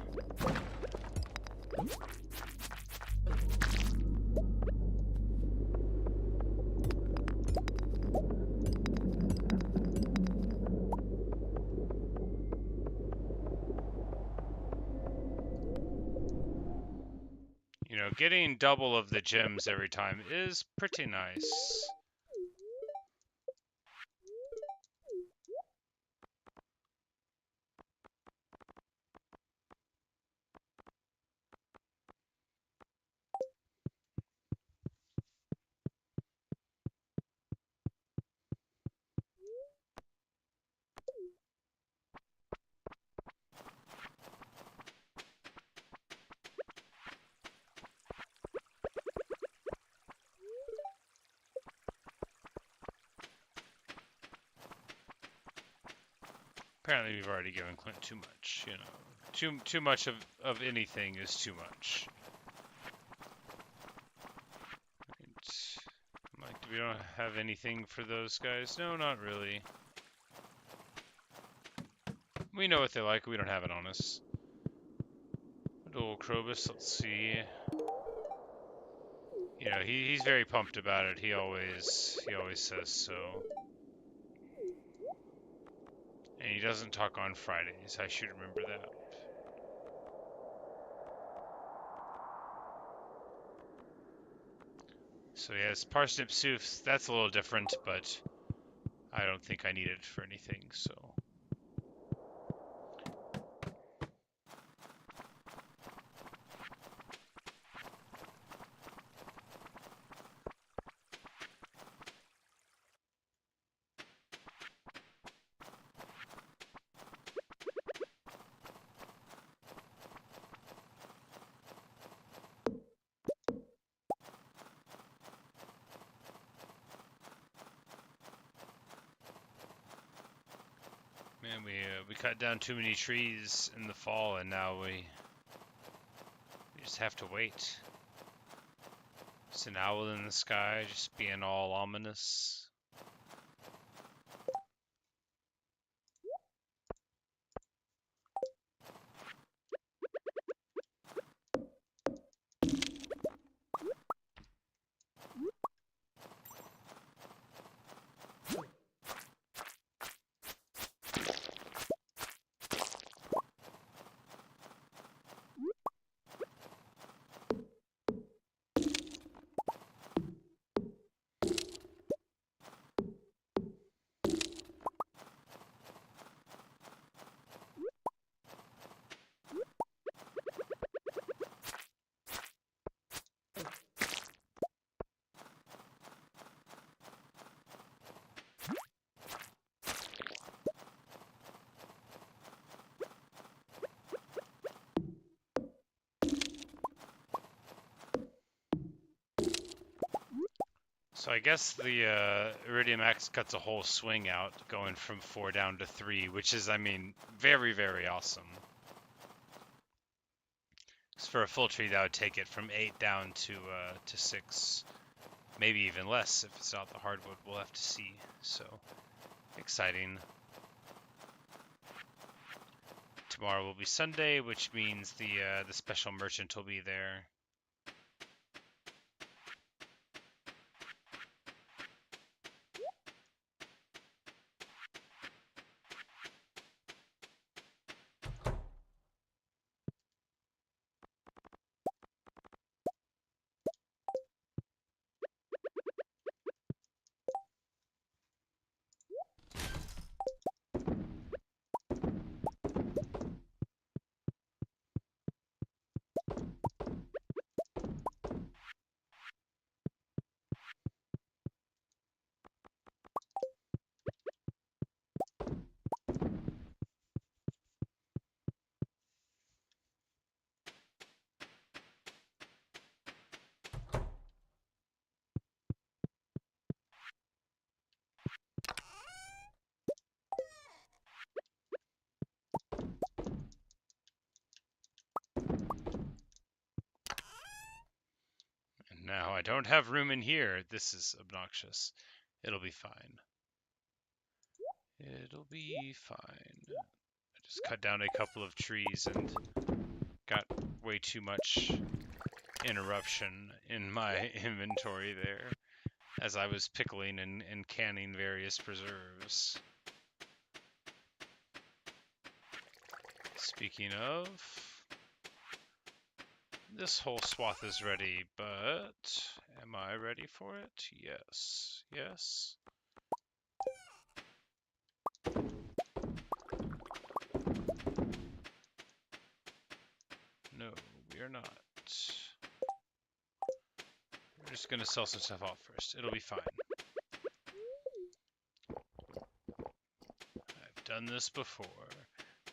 You know, getting double of the gems every time is pretty nice. Apparently we've already given Clint too much, you know. Too much of anything is too much. I'm like, we don't have anything for those guys? No, not really. We know what they like, we don't have it on us. Old Krobus, let's see. You know, he's very pumped about it. He always says so. And he doesn't talk on Fridays. I should remember that. So yes, parsnip soups, that's a little different, but I don't think I need it for anything, so. Man, we cut down too many trees in the fall, and now we just have to wait. It's an owl in the sky, just being all ominous. So I guess the iridium axe cuts a whole swing out, going from 4 down to 3, which is, I mean, very, very awesome. Because for a full tree, that would take it from 8 down to 6, maybe even less if it's not the hardwood. We'll have to see. So exciting. Tomorrow will be Sunday, which means the special merchant will be there. And now I don't have room in here. This is obnoxious. It'll be fine. It'll be fine. I just cut down a couple of trees and got way too much interruption in my inventory there as I was pickling and canning various preserves. Speaking of, this whole swath is ready, but am I ready for it? Yes. Yes. No, we are not. We're just gonna sell some stuff off first. It'll be fine. I've done this before.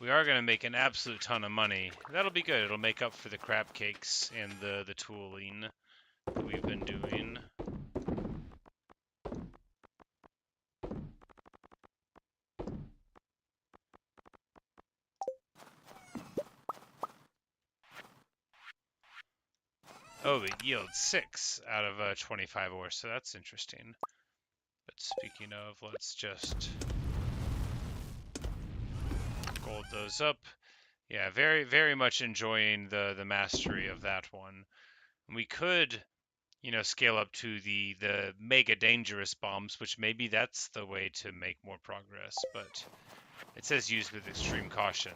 We are gonna make an absolute ton of money. That'll be good. It'll make up for the crab cakes and the tooling that we've been doing. Oh, it yields 6 out of 25 ore, so that's interesting. But speaking of, let's just gold those up. Yeah, very, very much enjoying the mastery of that one. We could, you know, scale up to the mega dangerous bombs, which maybe that's the way to make more progress, but it says use with extreme caution.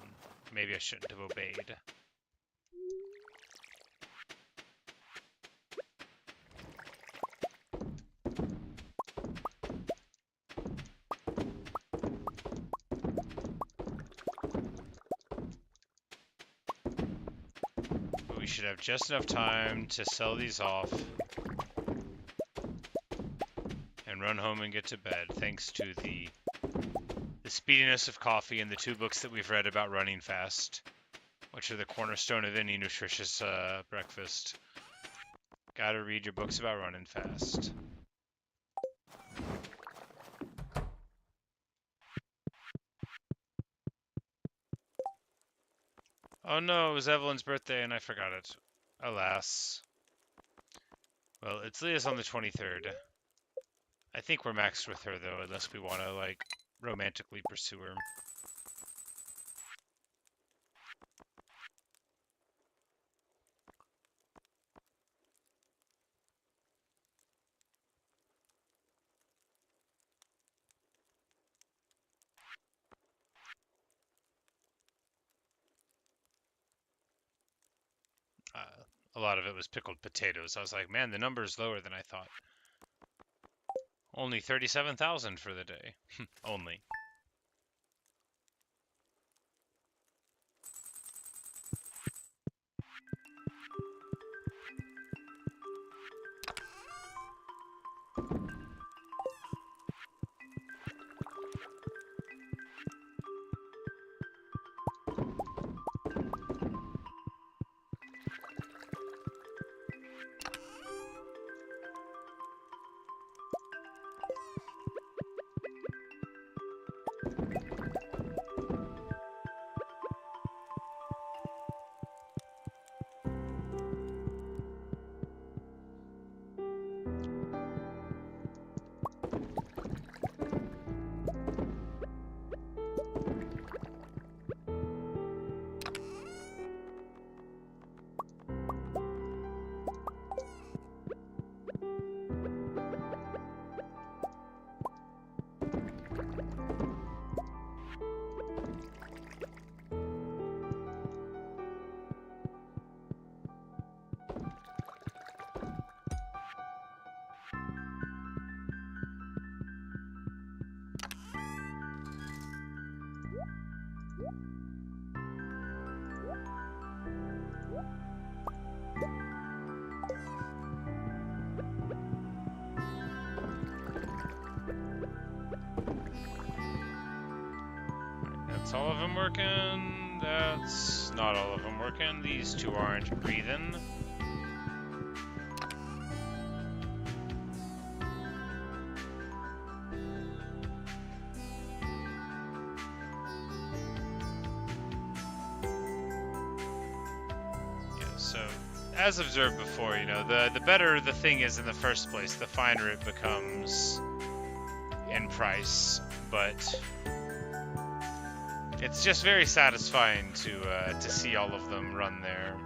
Maybe I shouldn't have obeyed. But we should have just enough time to sell these off and run home and get to bed, thanks to the speediness of coffee and the 2 books that we've read about running fast, which are the cornerstone of any nutritious breakfast. Gotta read your books about running fast. Oh no, it was Evelyn's birthday and I forgot it. Alas. Well, it's Leah's on the 23rd. I think we're maxed with her though, unless we want to, like, romantically pursue her. A lot of it was pickled potatoes. I was like, man, the number is lower than I thought. Only 37,000 for the day. Only. That's all of them working. That's not all of them working. These 2 aren't breathing. Yeah, so as observed before, you know, the better the thing is in the first place, the finer it becomes in price, but it's just very satisfying to see all of them run there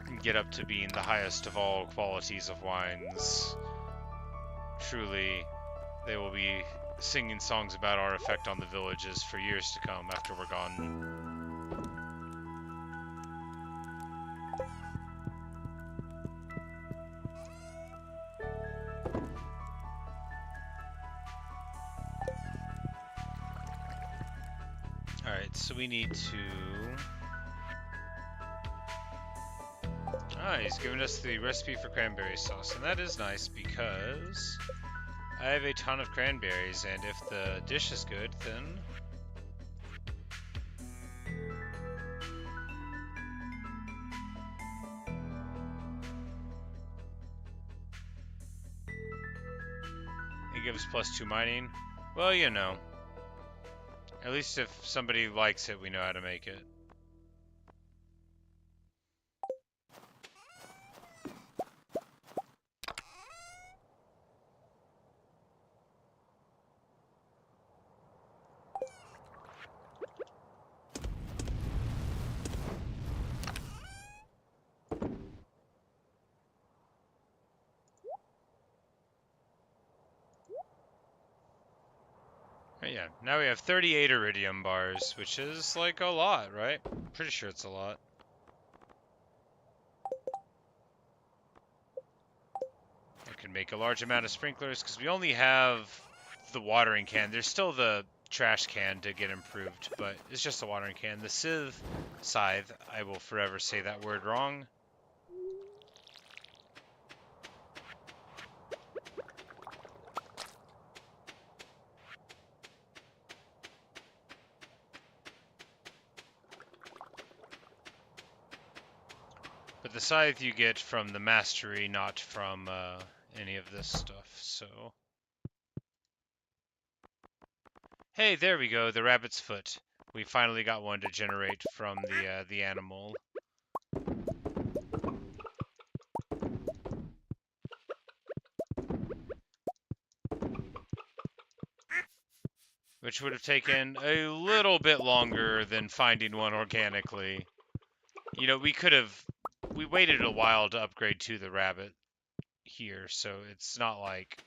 and get up to being the highest of all qualities of wines. Truly, they will be singing songs about our effect on the villages for years to come after we're gone. Alright, so we need to... Ah, he's given us the recipe for cranberry sauce, and that is nice because I have a ton of cranberries, and if the dish is good, then... It gives +2 mining. Well, you know. At least if somebody likes it, we know how to make it. Yeah, now we have 38 iridium bars, which is like a lot, right? Pretty sure it's a lot. I can make a large amount of sprinklers because we only have the watering can. There's still the trash can to get improved, but it's just a watering can. The scythe, I will forever say that word wrong. But the scythe you get from the mastery, not from any of this stuff, so... Hey, there we go, the rabbit's foot. We finally got one to generate from the animal. Which would have taken a little bit longer than finding one organically. You know, we waited a while to upgrade to the rabbit here, so it's not like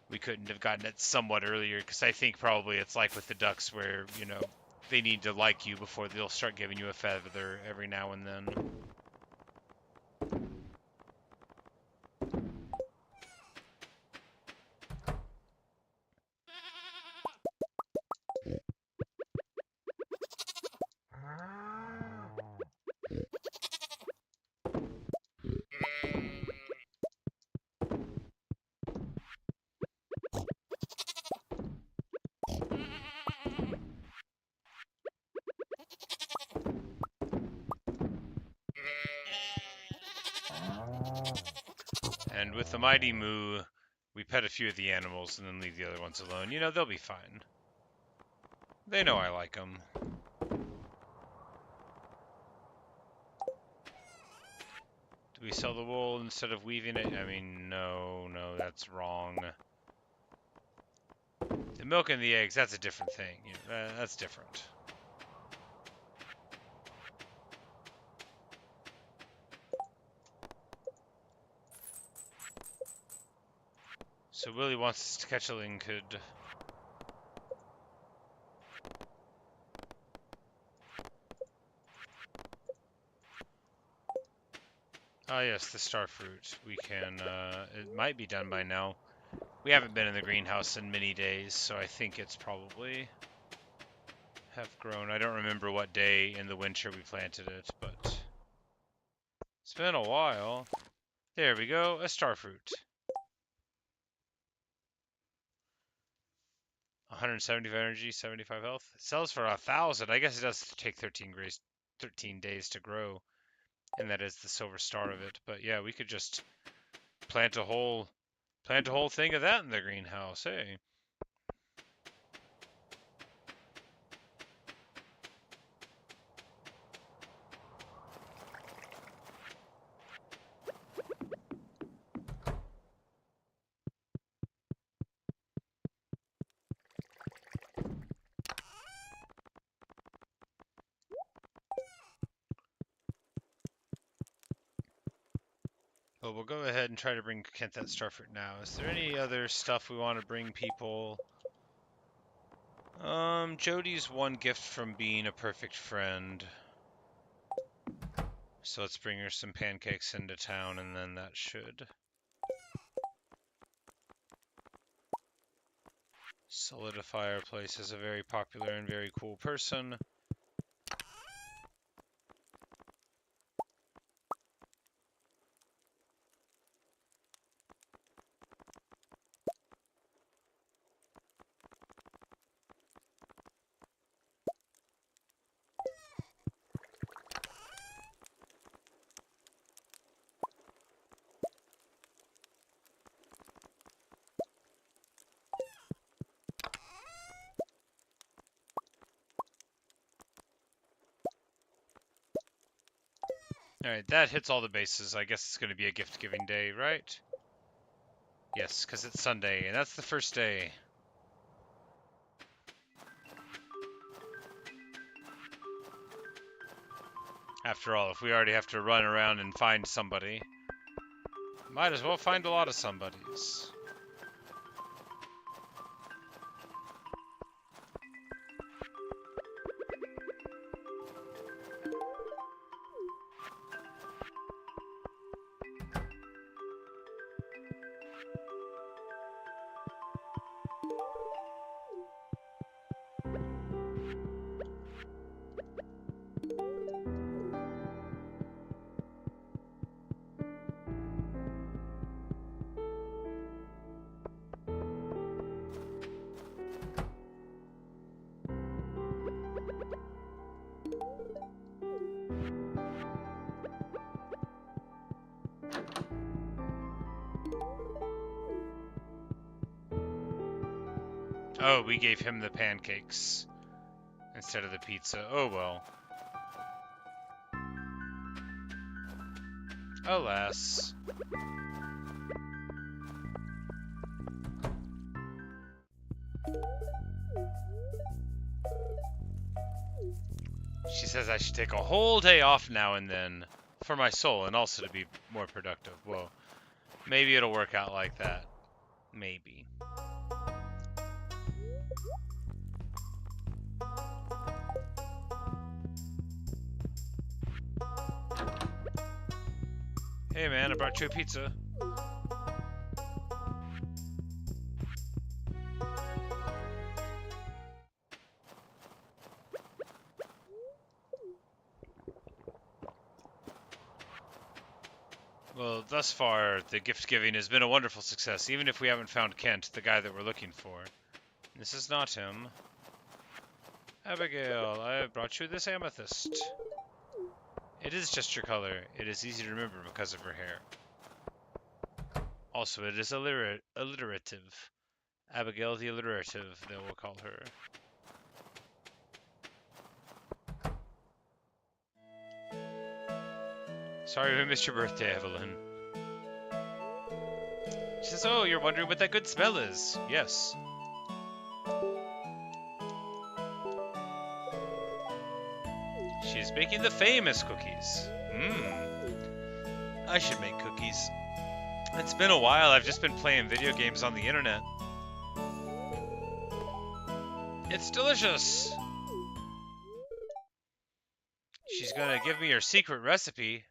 we couldn't have gotten it somewhat earlier, because I think probably it's like with the ducks where, you know, they need to like you before they'll start giving you a feather every now and then. And with the mighty moo, we pet a few of the animals and then leave the other ones alone. You know, they'll be fine. They know I like them. Do we sell the wool instead of weaving it? I mean, no, that's wrong. The milk and the eggs, that's a different thing. You know, that's different. So Willie wants us to catch a linkhood. Ah, yes, the star fruit. We can, it might be done by now. We haven't been in the greenhouse in many days, so I think it's probably have grown. I don't remember what day in the winter we planted it, but it's been a while. There we go, a star fruit. 175 energy, 75 health. It sells for 1,000. I guess it does take 13 days to grow, and that is the silver star of it. But yeah, we could just plant a whole thing of that in the greenhouse. Hey. Well, we'll go ahead and try to bring Kent that starfruit now. Is there any other stuff we want to bring people? Jody's one gift from being a perfect friend. So let's bring her some pancakes into town, and then that should solidify our place as a very popular and very cool person. Alright, that hits all the bases. I guess it's going to be a gift-giving day, right? Yes, because it's Sunday, and that's the first day. After all, if we already have to run around and find somebody, might as well find a lot of somebodies. Oh, we gave him the pancakes instead of the pizza. Oh well. Alas. She says I should take a whole day off now and then for my soul and also to be more productive. Well, maybe it'll work out like that. Maybe. Hey man, I brought you a pizza. Well, thus far, the gift giving has been a wonderful success, even if we haven't found Kent, the guy that we're looking for. This is not him. Abigail, I brought you this amethyst. It is just your color. It is easy to remember because of her hair. Also, it is alliterative. Abigail the alliterative, they will call her. Sorry we missed your birthday, Evelyn. She says, oh, you're wondering what that good smell is. Yes. She's making the famous cookies. I should make cookies. It's been a while. I've just been playing video games on the internet. It's delicious. She's gonna give me her secret recipe.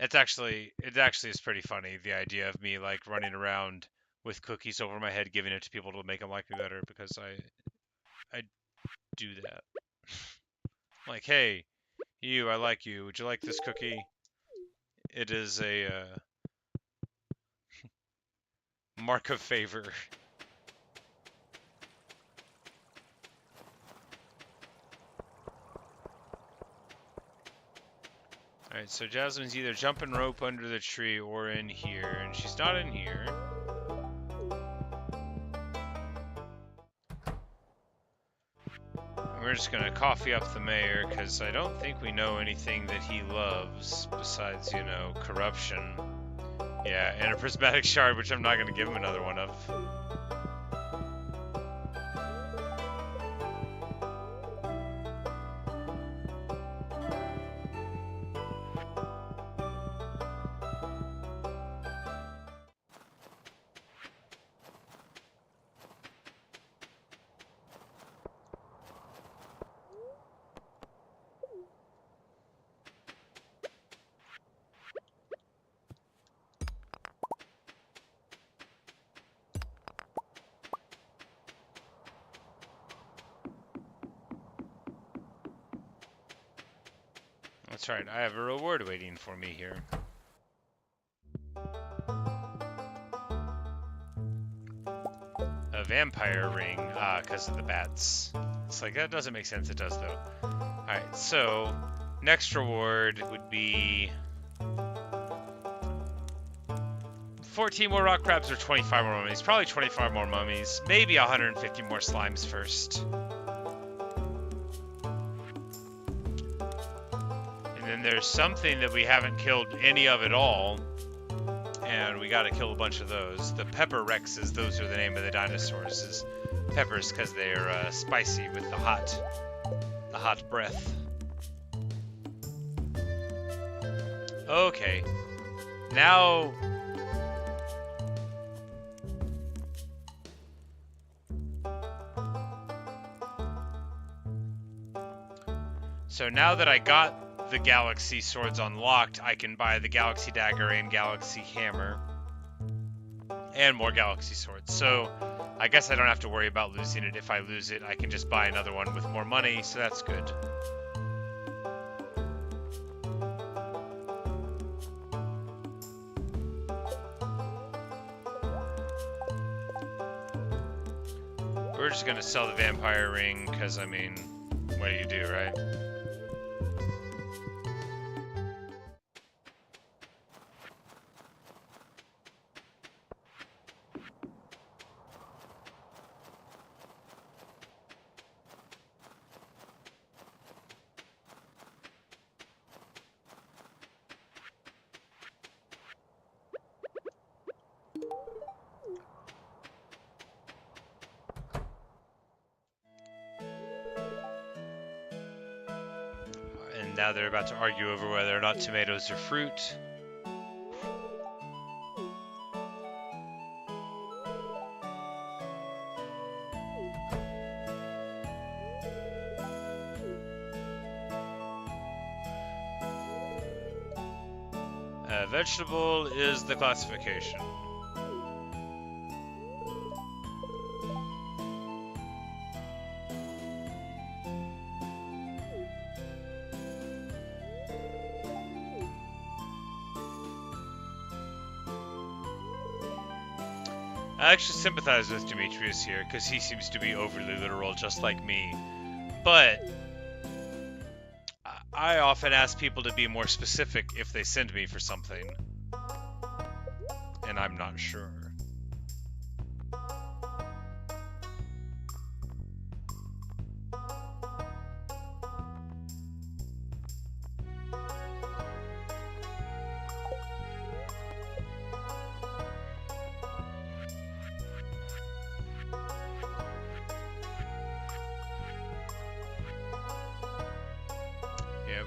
It actually is pretty funny, the idea of me like running around with cookies over my head, giving it to people to make them like me better, because I do that. Like, hey, you, I like you. Would you like this cookie? It is a mark of favor. Alright, so Jasmine's either jumping rope under the tree or in here, and she's not in here. We're just gonna coffee up the mayor, because I don't think we know anything that he loves besides, you know, corruption. Yeah, and a prismatic shard, which I'm not gonna give him another one of. That's right, I have a reward waiting for me here. A vampire ring, because of the bats. It's like, that doesn't make sense, it does though. Alright, so, next reward would be 14 more rock crabs or 25 more mummies. Probably 25 more mummies. Maybe 150 more slimes first. And then there's something that we haven't killed any of at all. And we gotta kill a bunch of those. The pepper rexes, those are the name of the dinosaurs. Is peppers because they're spicy with the hot breath. Okay. Now... So now that I got the Galaxy Swords unlocked, I can buy the Galaxy Dagger and Galaxy Hammer. And more Galaxy Swords. So I guess I don't have to worry about losing it. If I lose it, I can just buy another one with more money, so that's good. We're just gonna sell the vampire ring, because, I mean, what do you do, right? Now they're about to argue over whether or not tomatoes are fruit. Vegetable is the classification. I actually sympathize with Demetrius here, because he seems to be overly literal, just like me. But I often ask people to be more specific if they send me for something. And I'm not sure.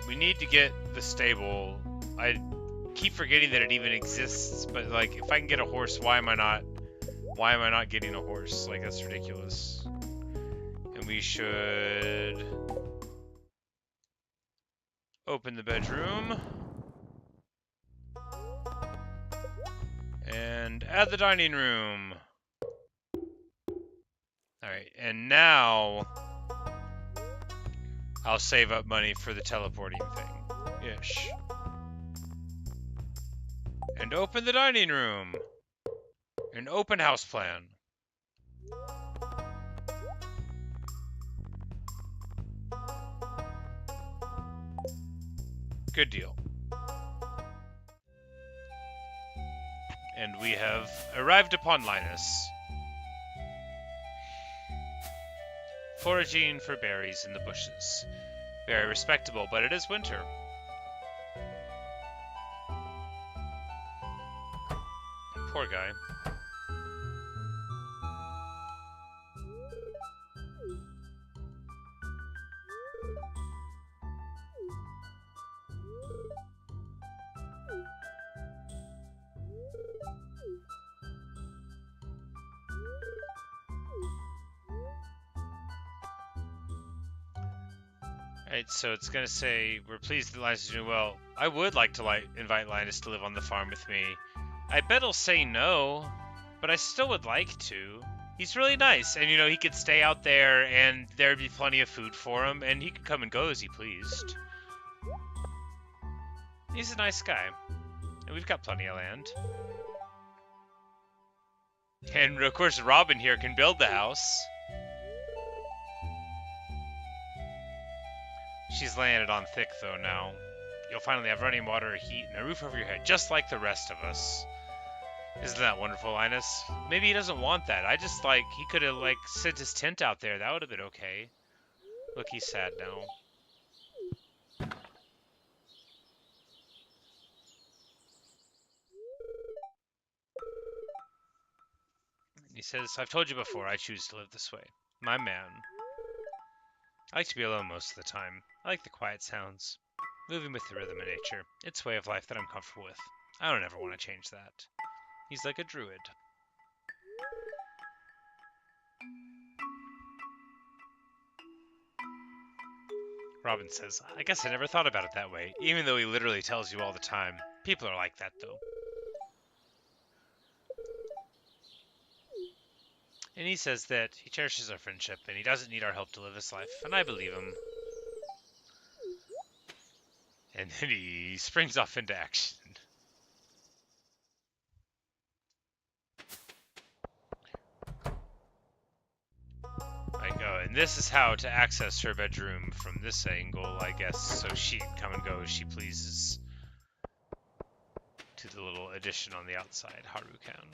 We need to get the stable. I keep forgetting that it even exists, but like if I can get a horse, why am I not getting a horse? Like that's ridiculous. And we should open the bedroom and add the dining room. All right, and now I'll save up money for the teleporting thing. Ish. And open the dining room. An open house plan. Good deal. And we have arrived upon Linus. Foraging for berries in the bushes. Very respectable, but it is winter. Poor guy. Alright, so it's gonna say, we're pleased that Linus is doing well. I would like to invite Linus to live on the farm with me. I bet he'll say no, but I still would like to. He's really nice, and he could stay out there, and there'd be plenty of food for him, and he could come and go as he pleased. He's a nice guy, and we've got plenty of land. And of course Robin here can build the house. She's laying it on thick, though, now. You'll finally have running water, heat, and a roof over your head, just like the rest of us. Isn't that wonderful, Linus? Maybe he doesn't want that. I just, he could have, sent his tent out there. That would have been okay. Look, he's sad now. He says, I've told you before, I choose to live this way. My man. I like to be alone most of the time. I like the quiet sounds. Moving with the rhythm of nature. It's a way of life that I'm comfortable with. I don't ever want to change that. He's like a druid. Robin says, I guess I never thought about it that way, even though he literally tells you all the time. People are like that, though. And he says that he cherishes our friendship, and he doesn't need our help to live his life, and I believe him. And then he springs off into action. And this is how to access her bedroom from this angle, I guess, so she can come and go as she pleases. To the little addition on the outside, Harukan.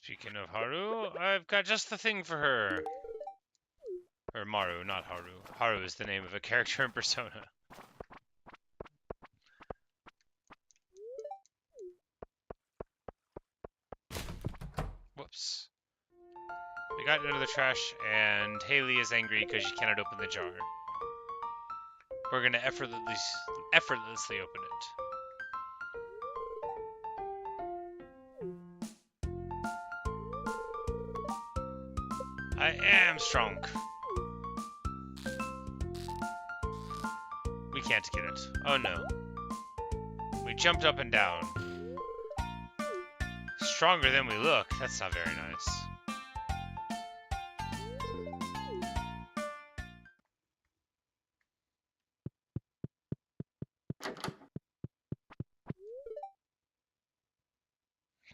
Speaking of Haru, I've got just the thing for her. Or Maru, not Haru. Haru is the name of a character in Persona. Whoops. We got into the trash, and Haley is angry because she cannot open the jar. We're gonna effortlessly open it. I am strong. We can't get it. Oh no. We jumped up and down. Stronger than we look. That's not very nice.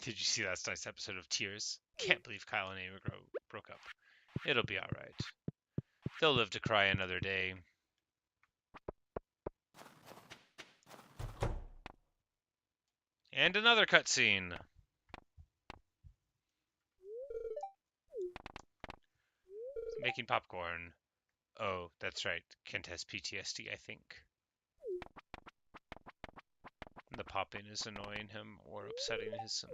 Did you see last night's episode of Tears? Can't believe Kyle and Amy broke up. It'll be alright. They'll live to cry another day. And another cutscene. Making popcorn. Oh, that's right. Kent has PTSD, I think. The popping is annoying him or upsetting his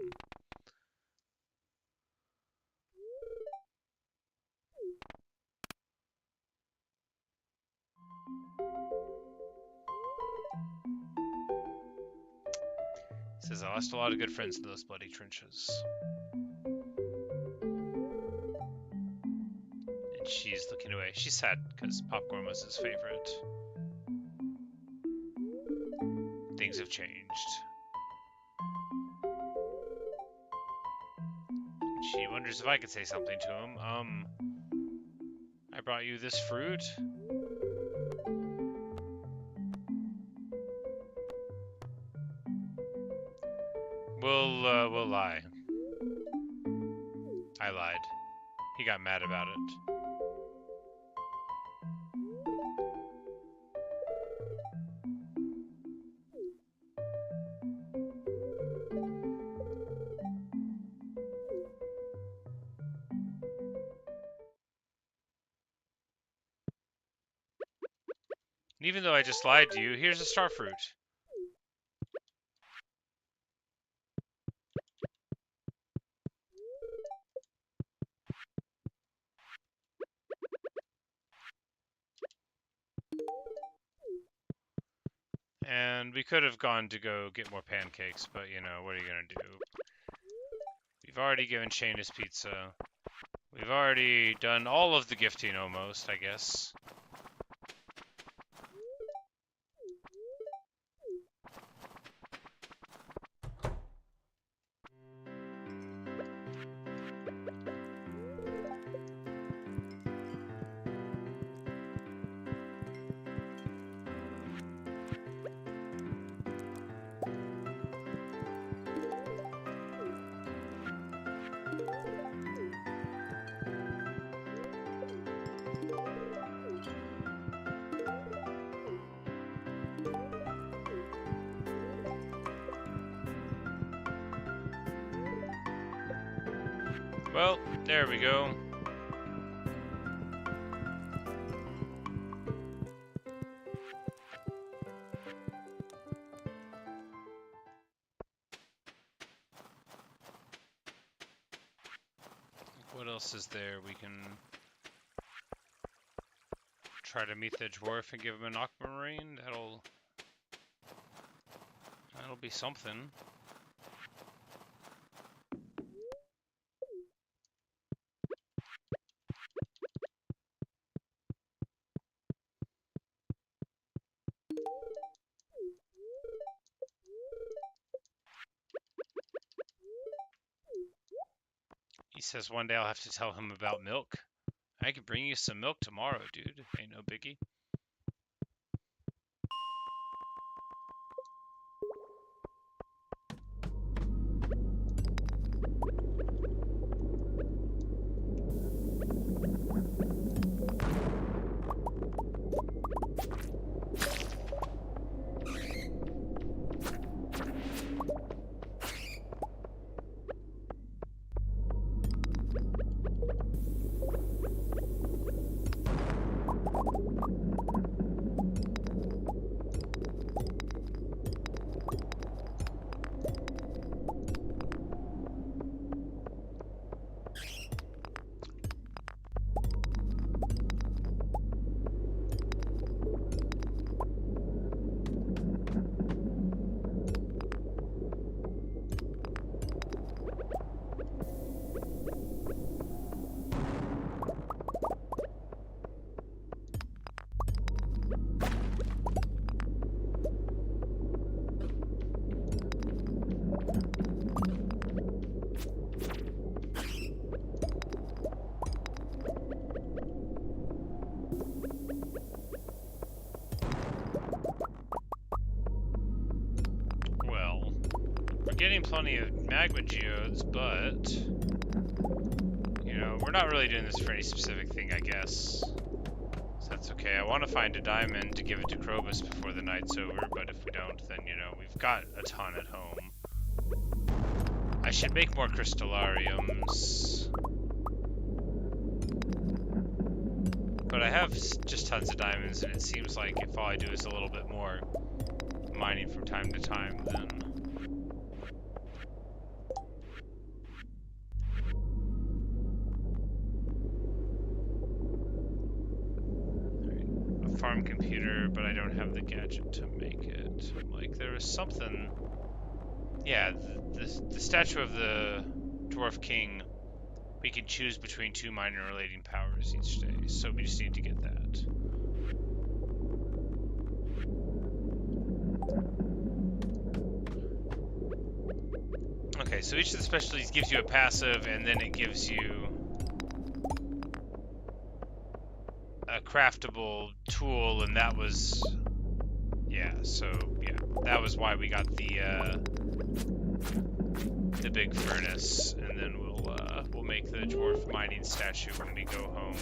He says, I lost a lot of good friends in those bloody trenches. And she's looking away. She's sad because popcorn was his favorite. Things have changed. She wonders if I could say something to him. I brought you this fruit. We'll lie. I lied. He got mad about it. And even though I just lied to you, here's a star fruit. And we could have gone to go get more pancakes, but you know, what are you gonna do? We've already given Shane his pizza. We've already done all of the gifting almost, I guess. Well, there we go. What else is there? We can try to meet the dwarf and give him an aquamarine. That'll be something. He says one day I'll have to tell him about milk. I can bring you some milk tomorrow, dude. Ain't no biggie. getting plenty of magma geodes, but, you know, we're not really doing this for any specific thing, I guess. So that's okay. I want to find a diamond to give it to Krobus before the night's over, but if we don't, then, you know, we've got a ton at home. I should make more crystallariums. But I have just tons of diamonds, and it seems like if all I do is a little bit more mining from time to time, then... Right. A farm computer, but I don't have the gadget to make it. Like, there was something... Yeah, the statue of the Dwarf King, we can choose between 2 minor relating powers each day, so we just need to get that. Okay, so each of the specialties gives you a passive, and then it gives you a craftable tool, and that was... Yeah, so, yeah, that was why we got the big furnace, and then we'll make the dwarf mining statue when we go home.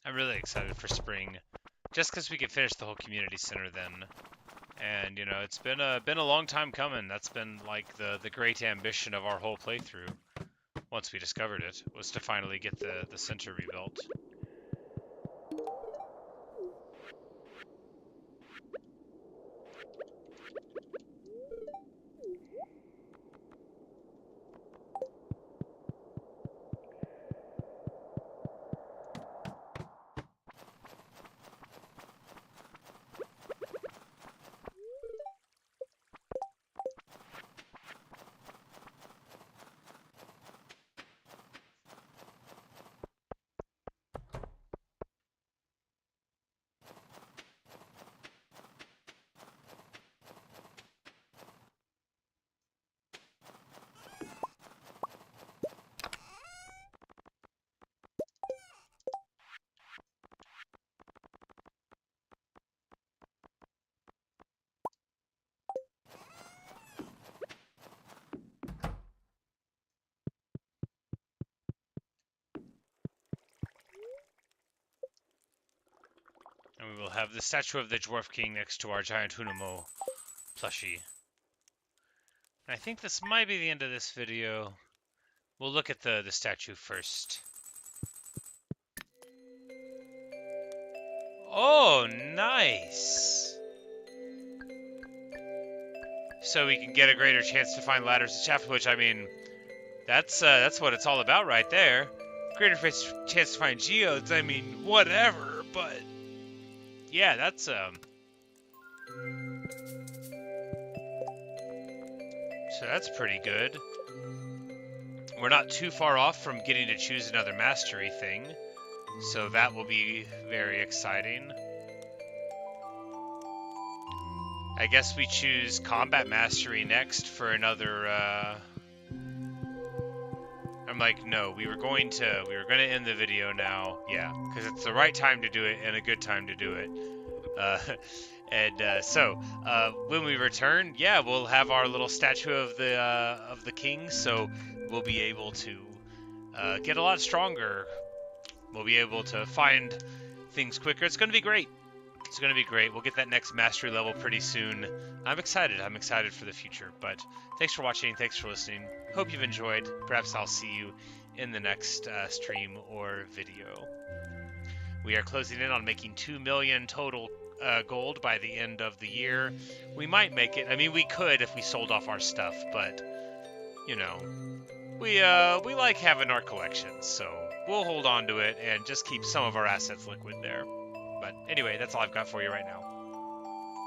I'm really excited for spring, just because we can finish the whole community center then. And, you know, it's been a long time coming. That's been, like, the great ambition of our whole playthrough, once we discovered it, was to finally get the center rebuilt. And we will have the statue of the Dwarf King next to our giant Hunamo plushie. And I think this might be the end of this video. We'll look at the statue first. Oh, nice! So we can get a greater chance to find ladders and shaft, which, I mean, that's what it's all about right there. Greater chance to find geodes, I mean, whatever, but... Yeah, that's, So that's pretty good. We're not too far off from getting to choose another mastery thing, so that will be very exciting. I guess we choose combat mastery next for another, I'm like, no, we were going to end the video now, yeah, because it's the right time to do it and a good time to do it. So when we return, yeah, we'll have our little statue of the king, so we'll be able to get a lot stronger. We'll be able to find things quicker. It's going to be great. It's going to be great. We'll get that next mastery level pretty soon. I'm excited. I'm excited for the future. But thanks for watching. Thanks for listening. Hope you've enjoyed. Perhaps I'll see you in the next stream or video. We are closing in on making 2 million total gold by the end of the year. We might make it. I mean, we could if we sold off our stuff, but you know, we like having our collections, so we'll hold on to it and just keep some of our assets liquid there. But Anyway, that's all I've got for you right now.